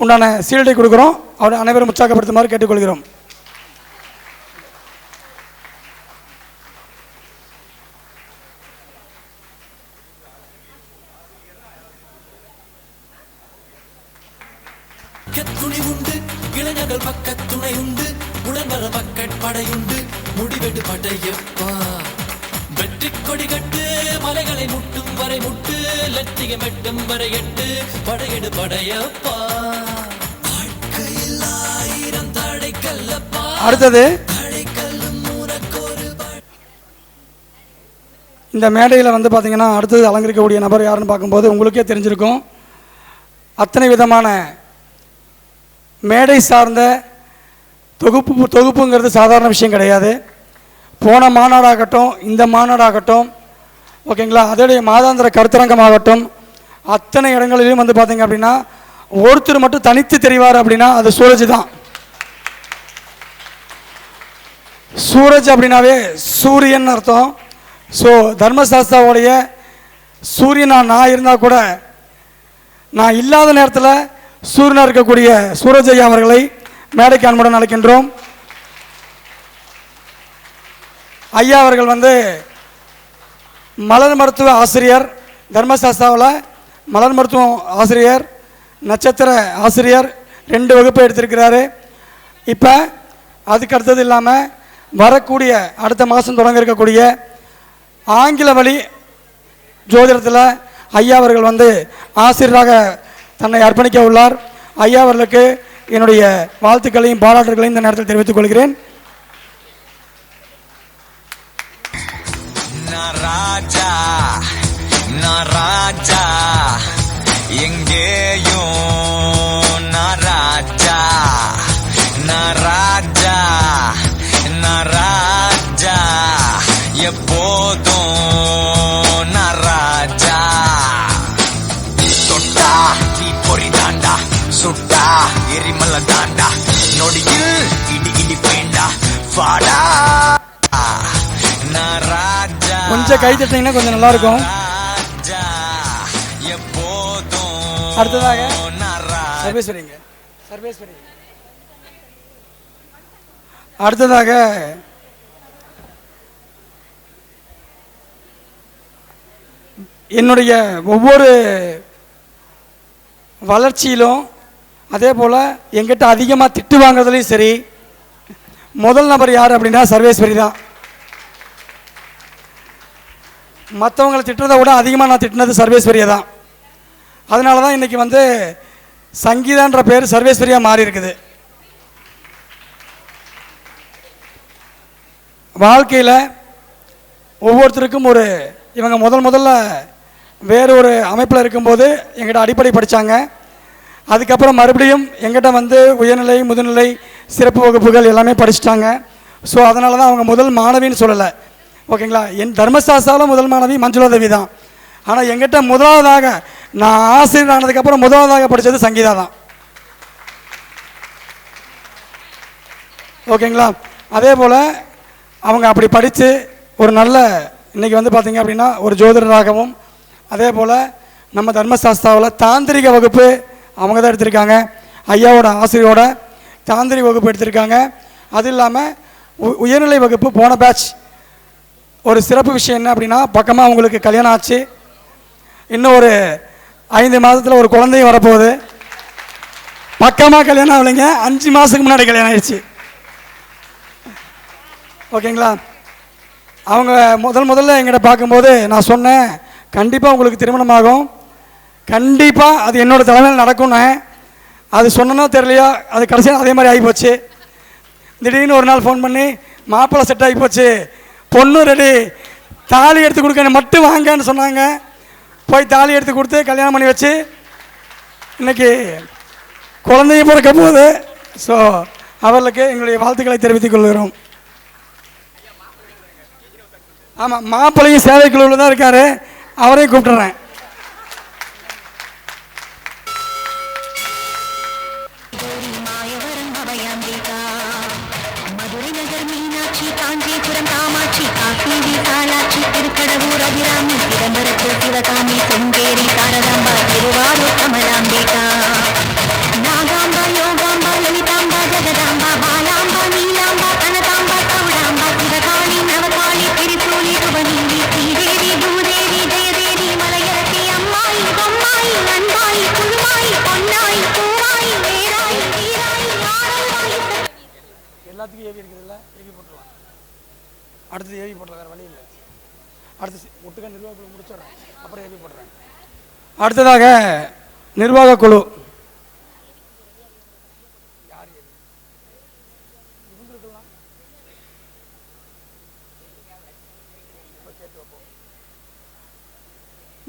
உண்டான சீல்டை கொடுக்குறோம். அவரை அனைவரும் உற்சாகப்படுத்துமாறு கேட்டுக்கொள்கிறோம். துணி உண்டு, இளைஞர்கள் பக்கத்துணை உண்டு, உடன்வர பக்கட்படையுண்டு, முடிவெடு படையப்பா. வெற்றி கொடி கட்டு, மலைகளை முட்டும் வரை முட்டு, லட்சியம் எட்டும் வரை எட்டு, படையெடு படையப்பா. வாழ்க்கையில் 1000 தடைக்கல்லப்பா. அடுத்தது இந்த மேடையில் வந்து பார்த்தீங்கன்னா அடுத்தது அலங்கரிக்கக்கூடிய நபர் யாருன்னு பார்க்கும்போது உங்களுக்கே தெரிஞ்சிருக்கும். அத்தனை விதமான மேடை சார்ந்த தொகுப்புங்கிறது சாதாரண விஷயம் கிடையாது. போன மாநாடாகட்டும், இந்த மாநாடாகட்டும், ஓகேங்களா, அதோடைய மாதாந்திர கருத்தரங்கமாகட்டும், அத்தனை இடங்களிலும் வந்து பார்த்தீங்க அப்படின்னா ஒருத்தர் மட்டும் தனித்து தெரிவார் அப்படின்னா அது சூரஜ் தான். சூரஜ் அப்படின்னாவே சூரியன் அர்த்தம். ஸோ தர்மசாஸ்திராவுடைய சூரியனா நான் இருந்தால் கூட நான் இல்லாத நேரத்தில் சூரியனாக இருக்கக்கூடிய சூரஜ் ஐயா அவர்களை மேடைக்கு அன்புடன் அழைக்கின்றோம். ஐயா அவர்கள் வந்து மலர் மருத்துவ ஆசிரியர், தர்மசாஸ்திராவில் மலர் மருத்துவம் ஆசிரியர், நட்சத்திர ஆசிரியர், 2 வகுப்பு எடுத்திருக்கிறாரு. இப்போ அதுக்கு அடுத்தது இல்லாமல் வரக்கூடிய அடுத்த மாதம் தொடங்க இருக்கக்கூடிய ஆங்கில வழி ஜோதிடத்தில் ஐயா அவர்கள் வந்து ஆசிரியராக தன்னை அர்ப்பணிக்க உள்ளார். ஐயா அவர்களுக்கு என்னுடைய வாழ்த்துக்களையும் பாராட்டுகளையும் இந்த நேரத்தில் தெரிவித்துக் கொள்கிறேன். ராஜா ராஜா எங்கேயும் ராஜா ராஜா ராஜா எப்போதும் ராஜா. தொட்டா தீ பொறி தாண்டா, சுட்டா எரிமல தாண்டா, நொடியில் இடி இடி பேண்டா வாடா ராஜா. கொஞ்சம் கை தட்டிங்கன்னா கொஞ்சம் நல்லா இருக்கும். அடுத்ததாக அடுத்ததாக என்னுடைய ஒவ்வொரு வளர்ச்சியிலும் அதே போல் எங்கிட்ட அதிகமாக திட்டு வாங்குறதுலையும் சரி முதல் நபர் யார் அப்படின்னா சர்வேஸ்வரி தான். மற்றவங்களை திட்டுறதை விட அதிகமாக நான் திட்டினது சர்வேஸ்வரியை தான். அதனால தான் இன்றைக்கி வந்து சங்கீதான்ற பேர் சர்வேஸ்வரியாக மாறி இருக்குது. வாழ்க்கையில் ஒவ்வொருத்தருக்கும் ஒரு இவங்க முதல்ல வேறு ஒரு அமைப்பில் இருக்கும்போது எங்கிட்ட அடிப்படை படித்தாங்க. அதுக்கப்புறம் மறுபடியும் எங்கிட்ட வந்து உயர்நிலை முதுநிலை சிறப்பு வகுப்புகள் எல்லாமே படிச்சுட்டாங்க. ஸோ அதனால தான் அவங்க முதல் மாணவின்னு சொல்லலை. ஓகேங்களா? என் தர்மசாஸ்திராவில் முதல் மாணவி மஞ்சுளா தேவி தான். ஆனால் எங்கிட்ட முதலாவதாக நான் ஆசிரியர் ஆனதுக்கப்புறம் முதலாவதாக படித்தது சங்கீதா தான். ஓகேங்களா? அதே போல் அவங்க அப்படி படித்து ஒரு நல்ல இன்றைக்கி வந்து பார்த்திங்க அப்படின்னா ஒரு ஜோதிடராகவும் அதே போல் நம்ம தர்மசாஸ்திராவில் தாந்திரிக வகுப்பு அவங்க தான் எடுத்திருக்காங்க. ஐயாவோட ஆசிரியோட தாந்திரிக வகுப்பு எடுத்திருக்காங்க. அது இல்லாமல் உயர்நிலை வகுப்பு போன பேட்ச். ஒரு சிறப்பு விஷயம் என்ன அப்படின்னா பக்கமாக அவங்களுக்கு கல்யாணம் ஆச்சு. இன்னும் ஒரு 5 மாதத்தில் ஒரு குழந்தையும் வரப்போகுது. பக்கமாக கல்யாணம் ஆகலைங்க, 5 மாதத்துக்கு முன்னாடி கல்யாணம் ஆயிடுச்சு. ஓகேங்களா? அவங்க முதல்ல எங்கிட்ட பார்க்கும்போது நான் சொன்னேன், கண்டிப்பாக உங்களுக்கு திருமணமாகும், கண்டிப்பாக அது என்னோடய தலைமையில் நடக்கும்னு. அது சொன்னனோ தெரியலையா, அது கடைசியாக அதே மாதிரி ஆகிப்போச்சு. திடீர்னு ஒரு நாள் ஃபோன் பண்ணி மாப்பிள்ளை செட் ஆகி போச்சு, பொண்ணு ரெடி, தாலி எடுத்து கொடுக்க மட்டும் வாங்கன்னு சொன்னாங்க. போய் தாலி எடுத்து கொடுத்து கல்யாணம் பண்ணி வச்சு இன்றைக்கி குழந்தைய பிறக்க போகுது. ஸோ அவர்களுக்கு எங்களுடைய வாழ்த்துக்களை தெரிவித்துக் கொள்கிறோம். ஆமாம், மாப்பிள்ளையும் சேவை குழுவில் தான் இருக்கார், அவரையும் கூப்பிட்டுறேன். எல்லாத்துக்கும் ஏவி இருக்குதுல்ல, ஏவி போட்டுருவான். அடுத்தது ஏவி போட்டல, வேறு வழி இல்லை. அடுத்து ஒட்டுக்க நிர்வாக குழு முடிச்சிடுறேன், அப்புறம் ஏவி போட்டுறேன். அடுத்ததாக நிர்வாக குழு.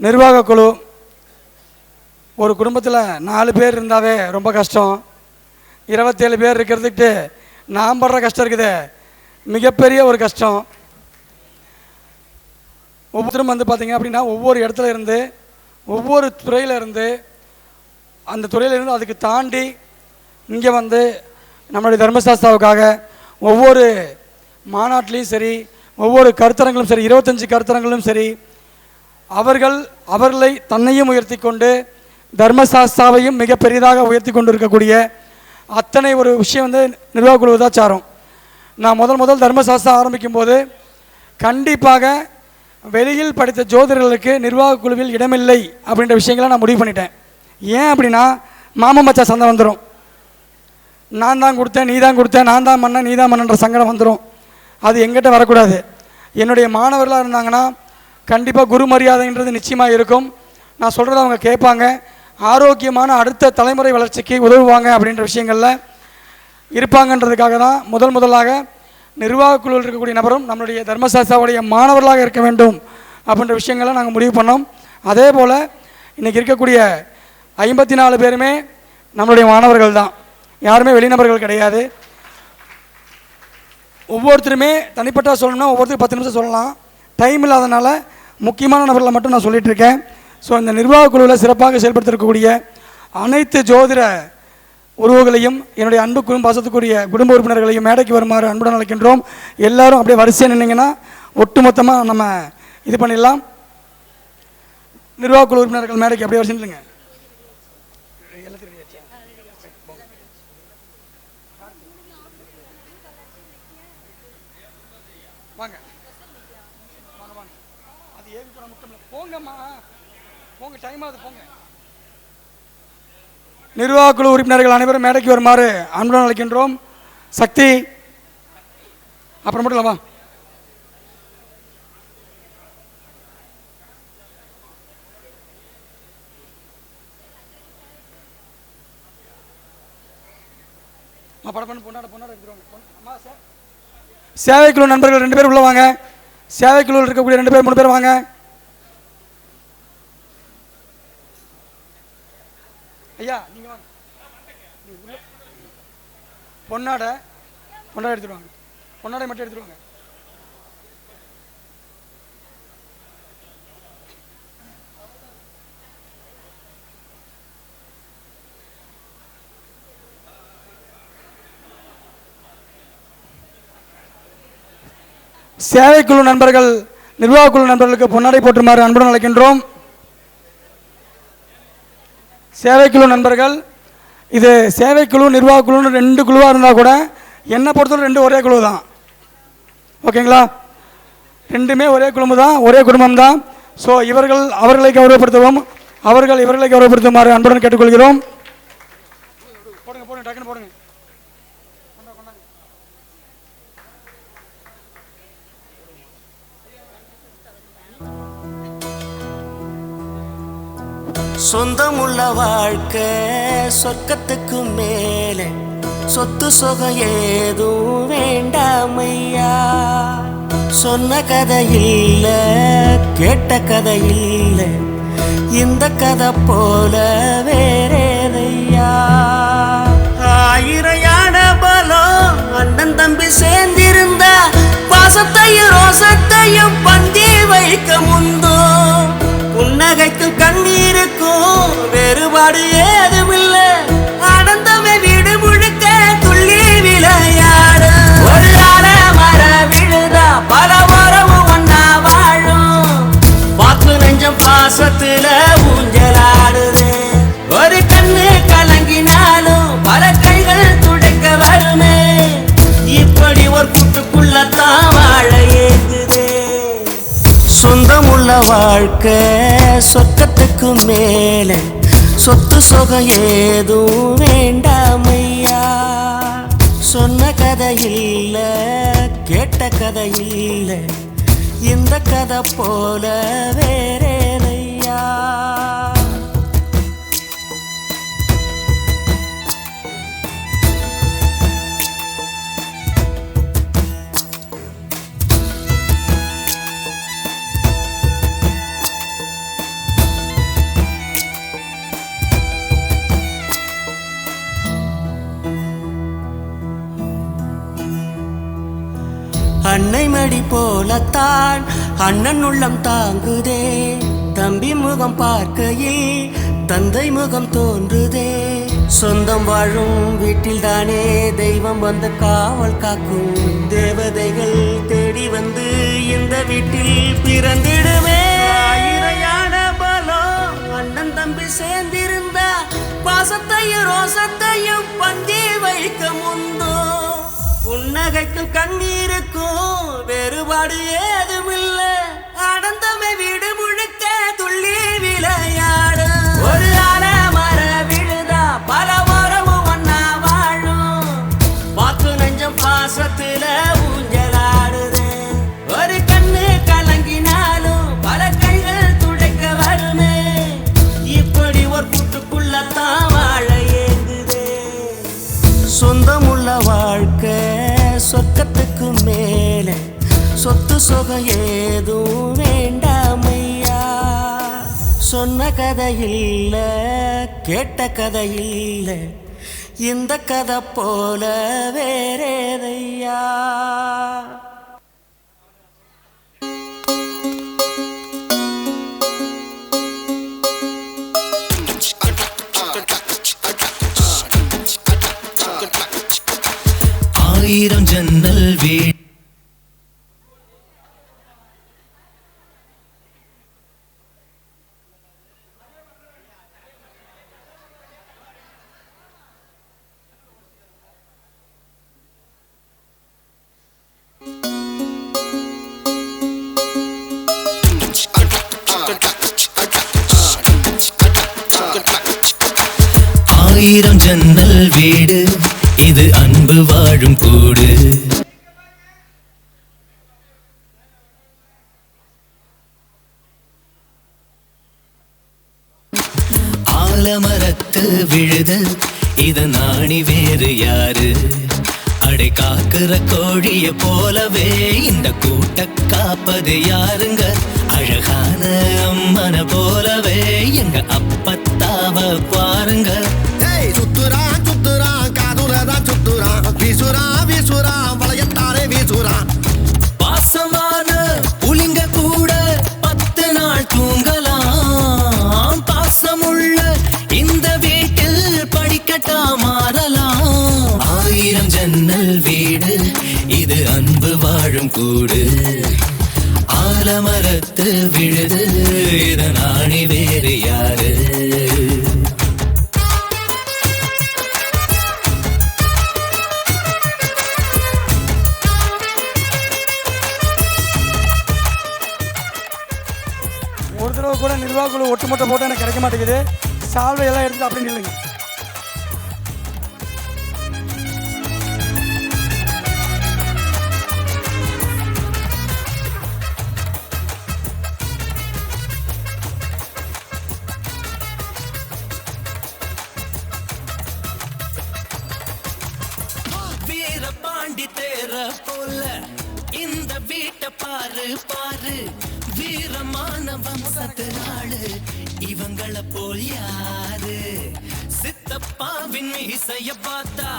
நிர்வாக குழு ஒரு குடும்பத்தில் 4 பேர் இருந்தாவே ரொம்ப கஷ்டம். 27 பேர் இருக்கிறதுக்கு நாம் படுற கஷ்டம் இருக்குது, மிகப்பெரிய ஒரு கஷ்டம். ஒவ்வொருத்தரும் வந்து பார்த்திங்க அப்படின்னா ஒவ்வொரு இடத்துல இருந்து ஒவ்வொரு துறையில் இருந்து அந்த துறையிலிருந்து அதுக்கு தாண்டி இங்கே வந்து நம்மளுடைய தர்மசாஸ்திராவுக்காக ஒவ்வொரு மாநாட்டிலையும் சரி, ஒவ்வொரு கருத்தரங்களும் சரி, 25 கருத்தரங்களும் சரி, அவர்களை தன்னையும் உயர்த்தி கொண்டு தர்மசாஸ்திராவையும் மிக பெரிதாக உயர்த்தி கொண்டு இருக்கக்கூடிய அத்தனை ஒரு விஷயம் வந்து நிர்வாக குழு தான் சாரும். நான் முதல் தர்மசாஸ்திரா ஆரம்பிக்கும் போது கண்டிப்பாக வெளியில் படித்த ஜோதிடர்களுக்கு நிர்வாக குழுவில் இடமில்லை அப்படின்ற விஷயங்களை நான் முடிவு பண்ணிட்டேன். ஏன் அப்படின்னா மாமன் மச்சா சண்டை வந்துடும். நான் தான் கொடுத்தேன், நீ தான் கொடுத்தேன், நான் தான் பண்ணேன், நீ தான் பண்ணன்ற சங்கடம் வந்துடும். அது எங்கிட்ட வரக்கூடாது. என்னுடைய மாணவர்களாக இருந்தாங்கன்னா கண்டிப்பாக குரு மரியாதைன்றது நிச்சயமாக இருக்கும். நான் சொல்கிறத அவங்க கேட்பாங்க, ஆரோக்கியமான அடுத்த தலைமுறை வளர்ச்சிக்கு உதவுவாங்க அப்படின்ற விஷயங்களில் இருப்பாங்கன்றதுக்காக தான் முதலாக நிர்வாக குழுவில் இருக்கக்கூடிய நபரும் நம்மளுடைய தர்மசாஸ்திராவுடைய மாணவர்களாக இருக்க வேண்டும் அப்படின்ற விஷயங்களை நாங்கள் முடிவு பண்ணோம். அதே போல் இன்றைக்கி இருக்கக்கூடிய 54 பேருமே நம்மளுடைய மாணவர்கள் தான், யாருமே வெளிநபர்கள் கிடையாது. ஒவ்வொருத்தருமே தனிப்பட்ட சொல்லணும்னா ஒவ்வொருத்தருக்கு 10 நிமிஷம் சொல்லலாம், டைம் இல்லாதனால முக்கியமான நபர்களை மட்டும் நான் சொல்லிகிட்டு இருக்கேன். ஸோ இந்த நிர்வாக குழுவில் சிறப்பாக செயல்படுத்தக்கூடிய அனைத்து ஜோதிட உறவுகளையும் என்னுடைய அன்புக்கும் பாசத்துக்குரிய குடும்ப உறுப்பினர்களையும் மேடைக்கு வருமாறு அன்புடன் அழைக்கின்றோம். எல்லாரும் அப்படியே வரிசையாக நின்னீங்கன்னா ஒட்டுமொத்தமாக நம்ம இது பண்ணிடலாம். நிர்வாக குழு உறுப்பினர்கள் மேடைக்கு அப்படியே வரிசை நில்லுங்க. வாங்க வாங்க வாங்க. அது ஏவி கூட முக்கியம் போங்கம்மா, போங்க, டைம் ஆகுது, போங்க. நிர்வாக குழு உறுப்பினர்கள் அனைவரும் மேடைக்கு வருமாறு அன்புடன் அழைக்கின்றோம். சக்தி அப்புறம் மட்டும் இல்லவா? சேவைக்குழு நண்பர்கள் 2 பேர் உள்ள வாங்க. சேவைக்குழுவில் இருக்கக்கூடிய 2 பேர் 3 பேர் வாங்க. ஐயா நீங்க வாங்க. பொன்னாடை எடுத்துட்டு வாங்க. பொன்னாடை மட்டும் எடுத்துட்டு வாங்க. சேவைக்குழு நண்பர்கள் நிர்வாக குழு நண்பர்களுக்கு பொன்னாடை போற்றுமாறு அன்புடன் அழைக்கின்றோம். சேவைக்குழு நண்பர்கள், இது சேவைக்குழு நிர்வாக குழுன்னு 2 குழுவாக இருந்தால் கூட என்னை பொறுத்தவரை 2 ஒரே குழு தான். ஓகேங்களா? 2மே ஒரே குழுமம் தான், ஒரே குடும்பம் தான். ஸோ இவர்கள் அவர்களை கௌரவப்படுத்தவும், அவர்கள் இவர்களை கௌரவப்படுத்துமாறு அன்புடன் கேட்டுக்கொள்கிறோம். போடுங்க போடுங்க, டக்குன்னு போடுங்க. சொந்தமுள்ள வாழ்க்கை சொர்க்கத்துக்கு மேலே, சொத்து சுகம் ஏதும் வேண்டாமையா. சொன்ன கதை இல்ல, கேட்ட கதை இல்ல, இந்த கதை போல வேறேதையா. 1000 யானை பலம் அண்ணன் தம்பி சேர்ந்திருந்தா, பாசத்தையும் ரோசத்தையும் பந்தி வைக்க முந்தோ. புன்னகைக்கும் கண்ணீருக்கும் வேறுபாடு ஏதுமில்ல, அடந்தவை வீடு முழுக்க துள்ளி விளையாடு. ஒரு மர விழுதா பல உறவும் ஒன்னா வாழும், வாக்கு நெஞ்சம் பாசத்துல ஊஞ்சலாடுது. ஒரு கண்ணு கலங்கினாலும் பல கைகள் துடைக்க வருமே, இப்படி ஒரு கூட்டுக்குள்ளத்தான் வாழ ஏங்குது. சொந்தமுள்ள வாழ்க்கை சொர்க்கத்துக்கு மேலே, சொத்து சுகம் ஏதும் வேண்டாமையா. சொன்ன கதை இல்ல, கேட்ட கதை இல்ல, இந்த கதை போல வேறேதையா. அன்னை மடி போலத்தான் அண்ணன் உள்ளம் தாங்குதே, தம்பி முகம் பார்க்கையில் தந்தை முகம் தோன்றுதே. சொந்தம் வாழும் வீட்டில் தானே தெய்வம் வந்து காவல் காக்கும், தேவதைகள் தேடி வந்து இந்த வீட்டில் பிறந்திடுமே. 1000 யானை பலம் அண்ணன் தம்பி சேர்ந்திருந்தா, பாசத்தையும் ரோசத்தையும் பந்தி வைக்க முந்தோ. புன்னகைக்கும் கண்ணீருக்கும் வேறுபாடு ஏதுமில்ல, அடந்தமை வீடு முழுக்க துள்ளி விளையாடு. ஒரு மர விழுதா பல உறவும் ஒன்னா வாழும், வாக்கு நெஞ்சம் பாசத்துல ஊஞ்சலாடுது. ஒரு கண்ணு கலங்கினாலும் பல கைகள் துடைக்க வருமே, இப்படி ஒரு கூட்டுக்குள்ளத்தான் வாழ ஏங்குது. சொந்தமுள்ள வாழ்க்கை சொர்க்கத்துக்கு மேலே, சொத்து சுகம் ஏதும் வேண்டாமையா. சொன்ன கதை இல்ல, கேட்ட கதை இல்ல, இந்த கதை போல வேறேதையா. ஆயிரம் ஜன்னல் வீடு ஆயிரம் ஜன்னல் வீடு இது அன்பு வாழும் கூடு. ஆலமரத்து விழுது இத நாணி வேறு யாரு? அடை காக்குற கோழிய போலவே இந்த கூட்ட காப்பது யாருங்க? அழகான அம்மன போலவே எங்க அப்பத்தாவ பாருங்க. சுத்துறான் சுத்துறான் காதுலதான் சுத்துறான், வீசுறான் வீசுறான் வளையத்தாரே வீசுறான். பாசமான புலிங்க கூட 10 நாள் தூங்கலாம். பாசமுள்ள இந்த வீட்டில் படிக்கட்டா மாறலாம். ஆயிரம் ஜன்னல் வீடு இது அன்பு வாழும் கூடு. ஆலமரத்து விழுது இத நாணி வேறு யாரு? ஒரு தடவை கூட நிர்வாக குழு ஒட்டுமொத்த போட்டோ எனக்கு கிடைக்க மாட்டேங்குது. சால்வை எல்லாம் எடுத்துட்டு அப்படி நில்லுங்க. வீரபாண்டி தேர போல இந்த வீட்டை பாரு பாரு. வீரமான வம்சத்தினாளு இவங்கள போல் யாரு? சித்தப்பாவின் இசைய பார்த்தா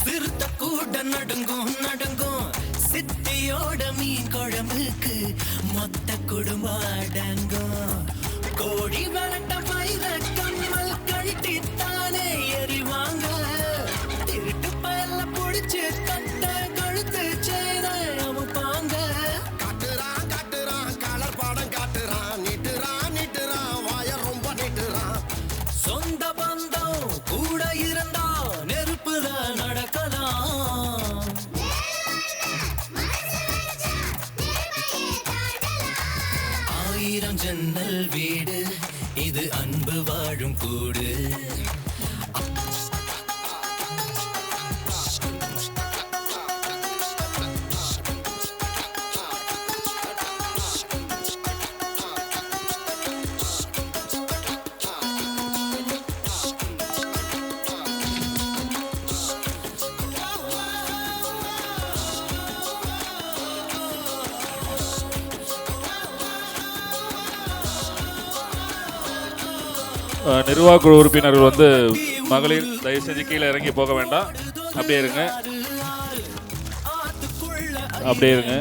சிறுத்த கூட நடுங்கும் நடுங்கும். சித்தியோட மீன் குழம்புக்கு மொத்த குடும்பம் அடங்கும். கோழி வரட்ட வயிற கம்மல் கழட்டித்தானே எறிவாங்க. திருட்டு பயல புடிச்சு கட்ட கழுத்து சேர அமுப்பாங்க. காட்டுறான் காட்டுறான் கலர் பாடம் காட்டுறான், நீட்டுறான் நீட்டுறான் வாய ரொம்ப நீட்டுறான். சொந்த பந்தம் கூட இருந்தா நெருப்புல நடக்கலாம். ஆயிரம் ஜன்னல் வீடு இது அன்பு வாழும் கூடு. நிர்வாக குழு உறுப்பினர்கள் வந்து மகளிர் தயவு செஞ்சு கீழே இறங்கி போக வேண்டாம். அப்படியே இருங்க, அப்படியே இருங்க,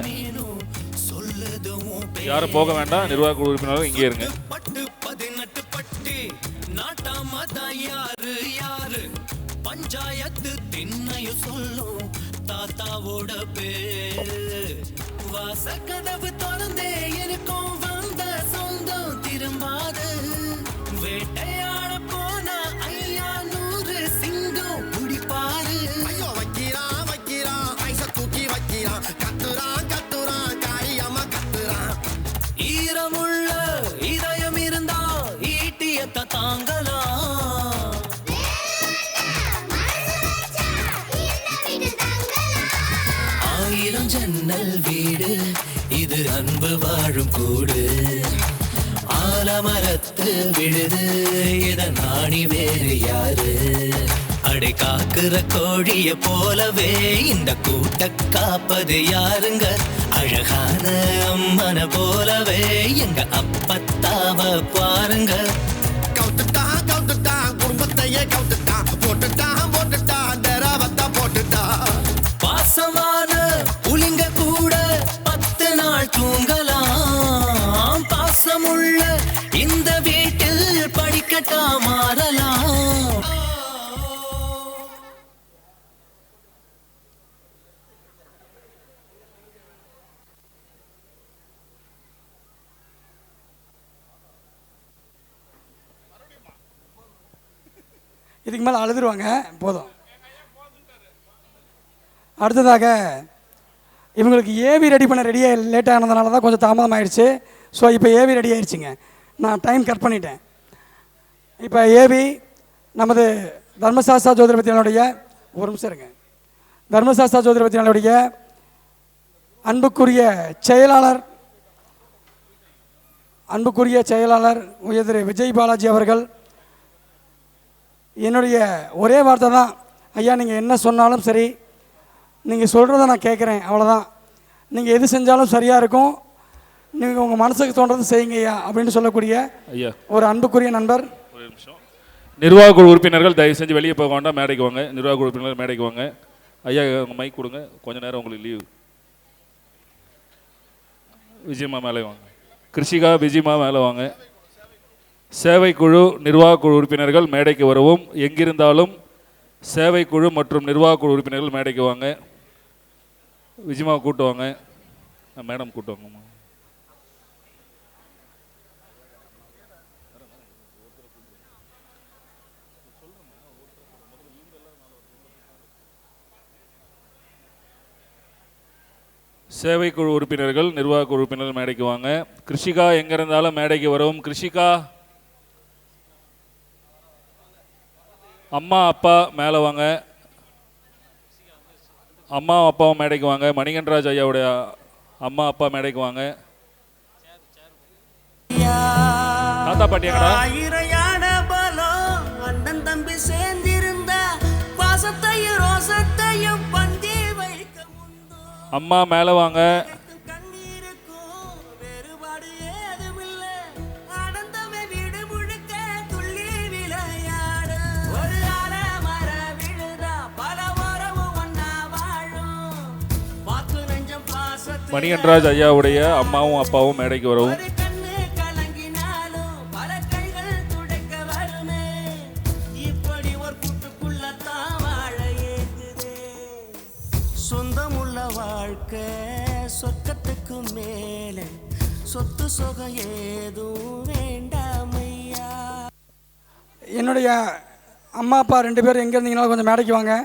யாரும் போக வேண்டாம். நிர்வாக குழு உறுப்பினர்கள் இங்கே இருங்க. பஞ்சாயத்து திண்ணையும் சொல்லும் தாத்தாவோட பேரு. வாசக்கதவு திறந்தே இருக்கும் வந்த சொந்தம் திரும்பாது. வேட்டையாட போன ஐயா 100 சிங்கம் குடிப்பாரு. ஐயோ வைக்கிறான் வைக்கிறான் ஐச தூக்கி வைக்கிறான், கத்துறான் கத்துறான் காரியமா கத்துறான். ஈரமுள்ள இதயம் இருந்தா ஈட்டியத்தை தாங்கலாம். ஆயிரம் ஜன்னல் வீடு இது அன்பு வாழும் கூடு. ஆலமரத்து விழுது இத நாணி வேறு யாரு? அடை காக்குற கோழிய போலவே இந்த கூட்ட காப்பது யாருங்க? அழகான அம்மன போலவே எங்க அப்பத்தாவ பாருங்க. கவுத்துட்டான் கவுத்துட்டான் குடும்பத்தையே கவுத்துட்டான், போட்டுட்டான் போட்டுட்டான் தெராவத்தா போட்டுட்டான். பாசமான புலிங்க கூட 10 நாள் தூங்கலாம். பாசமுள்ள இந்த வீட்டில் படிக்கட்டா மாறலாம். இதுக்கு மேலே அழுதுருவாங்க, போதும். அடுத்ததாக இவங்களுக்கு ஏவி ரெடி பண்ண ரெடியாக லேட் ஆனதுனால தான் கொஞ்சம் தாமதம் ஆயிடுச்சு. ஸோ இப்போ ஏவி ரெடி ஆயிடுச்சுங்க. நான் டைம் கட் பண்ணிட்டேன். இப்போ ஏவி நமது தர்மசாஸ்திரா ஜோதிடபத்தினுடைய ஒரு நிமிஷம் இருங்க. தர்மசாஸ்திரா ஜோதிடபத்தினுடைய அன்புக்குரிய செயலாளர் திரு விஜய் பாலாஜி அவர்கள், என்னுடைய ஒரே வார்த்தை தான், ஐயா நீங்கள் என்ன சொன்னாலும் சரி, நீங்கள் சொல்கிறத நான் கேட்குறேன், அவ்வளோதான். நீங்கள் எது செஞ்சாலும் சரியாக இருக்கும், நீங்கள் உங்கள் மனசுக்கு தோன்றது செய்யுங்க ஐயா அப்படின்னு சொல்லக்கூடிய ஐயா ஒரு அன்புக்குரிய நண்பர். ஒரு நிமிஷம். நிர்வாக குழு உறுப்பினர்கள் தயவு செஞ்சு வெளியே போக வேண்டாம், மேடைக்கு வாங்க. நிர்வாக குழு உறுப்பினர்கள் மேடைக்கு வாங்க. ஐயா உங்கள் மைக் கொடுங்க, கொஞ்சம் நேரம் உங்களுக்கு லீவ். விஜயமா மேலே வாங்க. கிருஷிகா விஜயமா மேலே வாங்க. சேவைக்குழு நிர்வாக குழு உறுப்பினர்கள் மேடைக்கு வரவும். எங்கிருந்தாலும் சேவைக்குழு மற்றும் நிர்வாக குழு உறுப்பினர்கள் மேடைக்கு வாங்க. விஜயமா கூட்டு வாங்க. மேடம் கூட்டு வாங்கம்மா. சேவைக்குழு உறுப்பினர்கள் நிர்வாக குழு உறுப்பினர்கள் மேடைக்கு வாங்க. கிருஷிகா எங்க இருந்தாலும் மேடைக்கு வரவும். கிருஷிகா, அம்மா அப்பா மேலே வாங்க. அம்மா அப்பாவும் மேடைக்கு வாங்க. மணிகண்டராஜ் ஐயாவுடைய அம்மா அப்பா மேடைக்கு வாங்க. தாத்தா பாட்டி எங்கடா? ஆயிரையான பலம் அண்ணன் தம்பி சேர்ந்திருந்த பாசத்தையும் ரோசத்தையும் பந்தி வைக்க முந்தோ. அம்மா மேலே வாங்க. கண்ணீருக்கும் வேறுபாடு ஏதுமில்ல, ஆனந்தமே வீடு முழுக்க துள்ளி விளையாட. ஒரு அலமர விழுதா பல உறவும் ஒன்னா வாழும். வாக்கு நெஞ்சம் பாசத்தை மணிகண்டராஜ் ஐயாவுடைய அம்மாவும் அப்பாவும் மேடைக்கு வரவும். சொந்தமுள்ள வாழ்க்கை சொர்க்கத்துக்கு மேலே சொத்து சொகம் ஏதும் வேண்டாமையா. என்னுடைய அம்மா அப்பா 2 பேரும் எங்கே இருந்தீங்கனாலும் கொஞ்சம் மேடைக்கு வாங்க.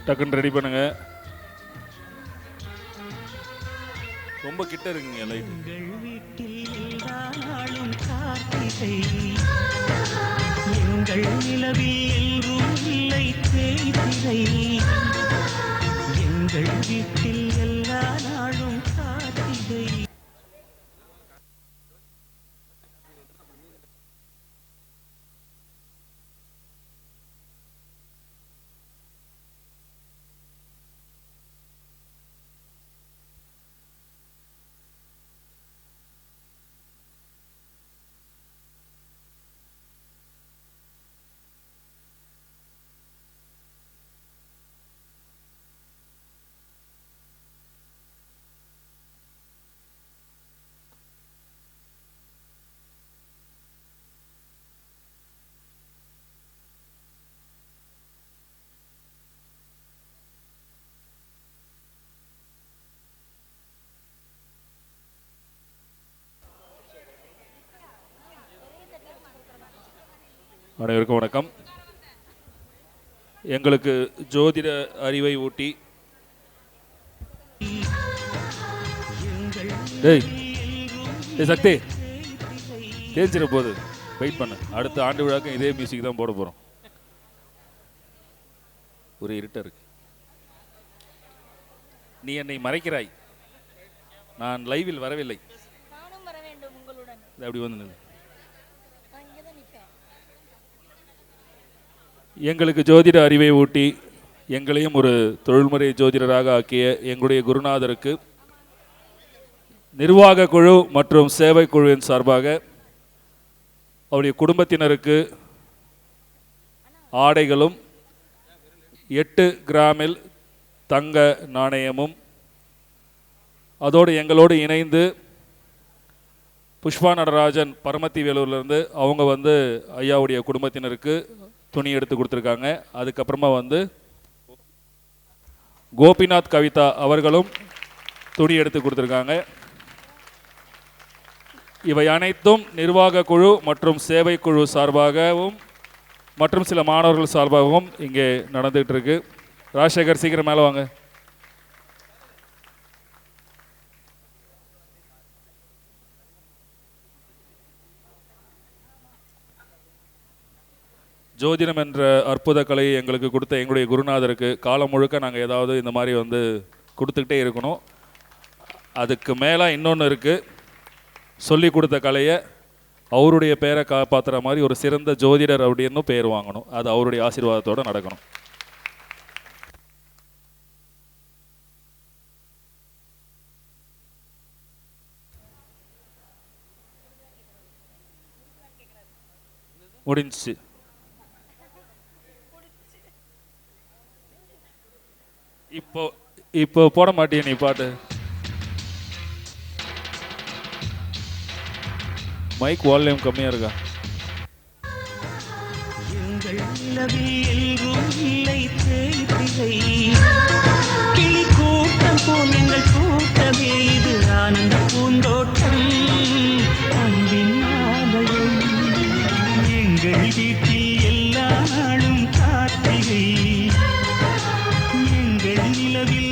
டக்குன்னு ரெடி பண்ணுங்க. ரொம்ப கிட்ட இருக்குங்க லைட். எங்கள் வீட்டில் எல்லா நாளும் கார்த்திகை, எங்கள் நிலவில் எல்லோரும் இல்லை தேய்திரை. எங்கள் வீட்டில் எல்லா நாளும் கார்த்திகை. அனைவருக்கும் வணக்கம். எங்களுக்கு ஜோதிட அறிவை ஊட்டி சக்தி தேஞ்சிட போது வெயிட் பண்ணு. அடுத்த ஆண்டு விழாக்கும் இதே மியூசிக் தான் போட போகிறோம். ஒரு இருட்ட இருக்கு. நீ என்னை மறைக்கிறாய், நான் லைவில் வரவில்லை. அப்படி வந்து எங்களுக்கு ஜோதிட அறிவை ஊட்டி எங்களையும் ஒரு தொழில்முறை ஜோதிடராக ஆக்கிய எங்களுடைய குருநாதருக்கு நிர்வாக குழு மற்றும் சேவை குழுவின் சார்பாக அவருடைய குடும்பத்தினருக்கு ஆடைகளும் 8 கிராமில் தங்க நாணயமும், அதோடு எங்களோடு இணைந்து புஷ்பா நடராஜன் பரமத்தி வேலூர்லேருந்து அவங்க வந்து ஐயாவுடைய குடும்பத்தினருக்கு துணி எடுத்து கொடுத்துருக்காங்க. அதுக்கப்புறமா வந்து கோபிநாத் கவிதா அவர்களும் துணி எடுத்து கொடுத்துருக்காங்க. இவை அனைத்தும் நிர்வாக குழு மற்றும் சேவை குழு சார்பாகவும் மற்றும் சில மாணவர்கள் சார்பாகவும் இங்கே நடந்துகிட்டு இருக்கு. ராஜசேகர் சீக்கிரம் மேலே வாங்க. ஜோதிடம் என்ற அற்புத கலையை எங்களுக்கு கொடுத்த எங்களுடைய குருநாதருக்கு காலம் முழுக்க நாங்கள் ஏதாவது இந்த மாதிரி வந்து கொடுத்துக்கிட்டே இருக்கணும். அதுக்கு மேலே இன்னொன்று இருக்குது, சொல்லி கொடுத்த கலையை அவருடைய பேரை காப்பாற்றுற மாதிரி ஒரு சிறந்த ஜோதிடர் அப்படின்னு பேர் வாங்கணும். அது அவருடைய ஆசீர்வாதத்தோடு நடக்கணும். முடிஞ்சிச்சு. இப்போ போட மாட்டிய நீ பாட்டு. மைக் வால்யூம் கம்மியா இருக்கா? எங்கள் நிலவில் எல்லோரும் இல்லை தேய்பிரை, கிளி கூட்டம் போல் எங்கள் கூட்டமே இது ஆனந்த பூந்தோட்டம், அன்பின் ஆலயம். எங்கள் வீட்டில் எல்லா நாளும் கார்த்திகை, எங்கள் நிலவில்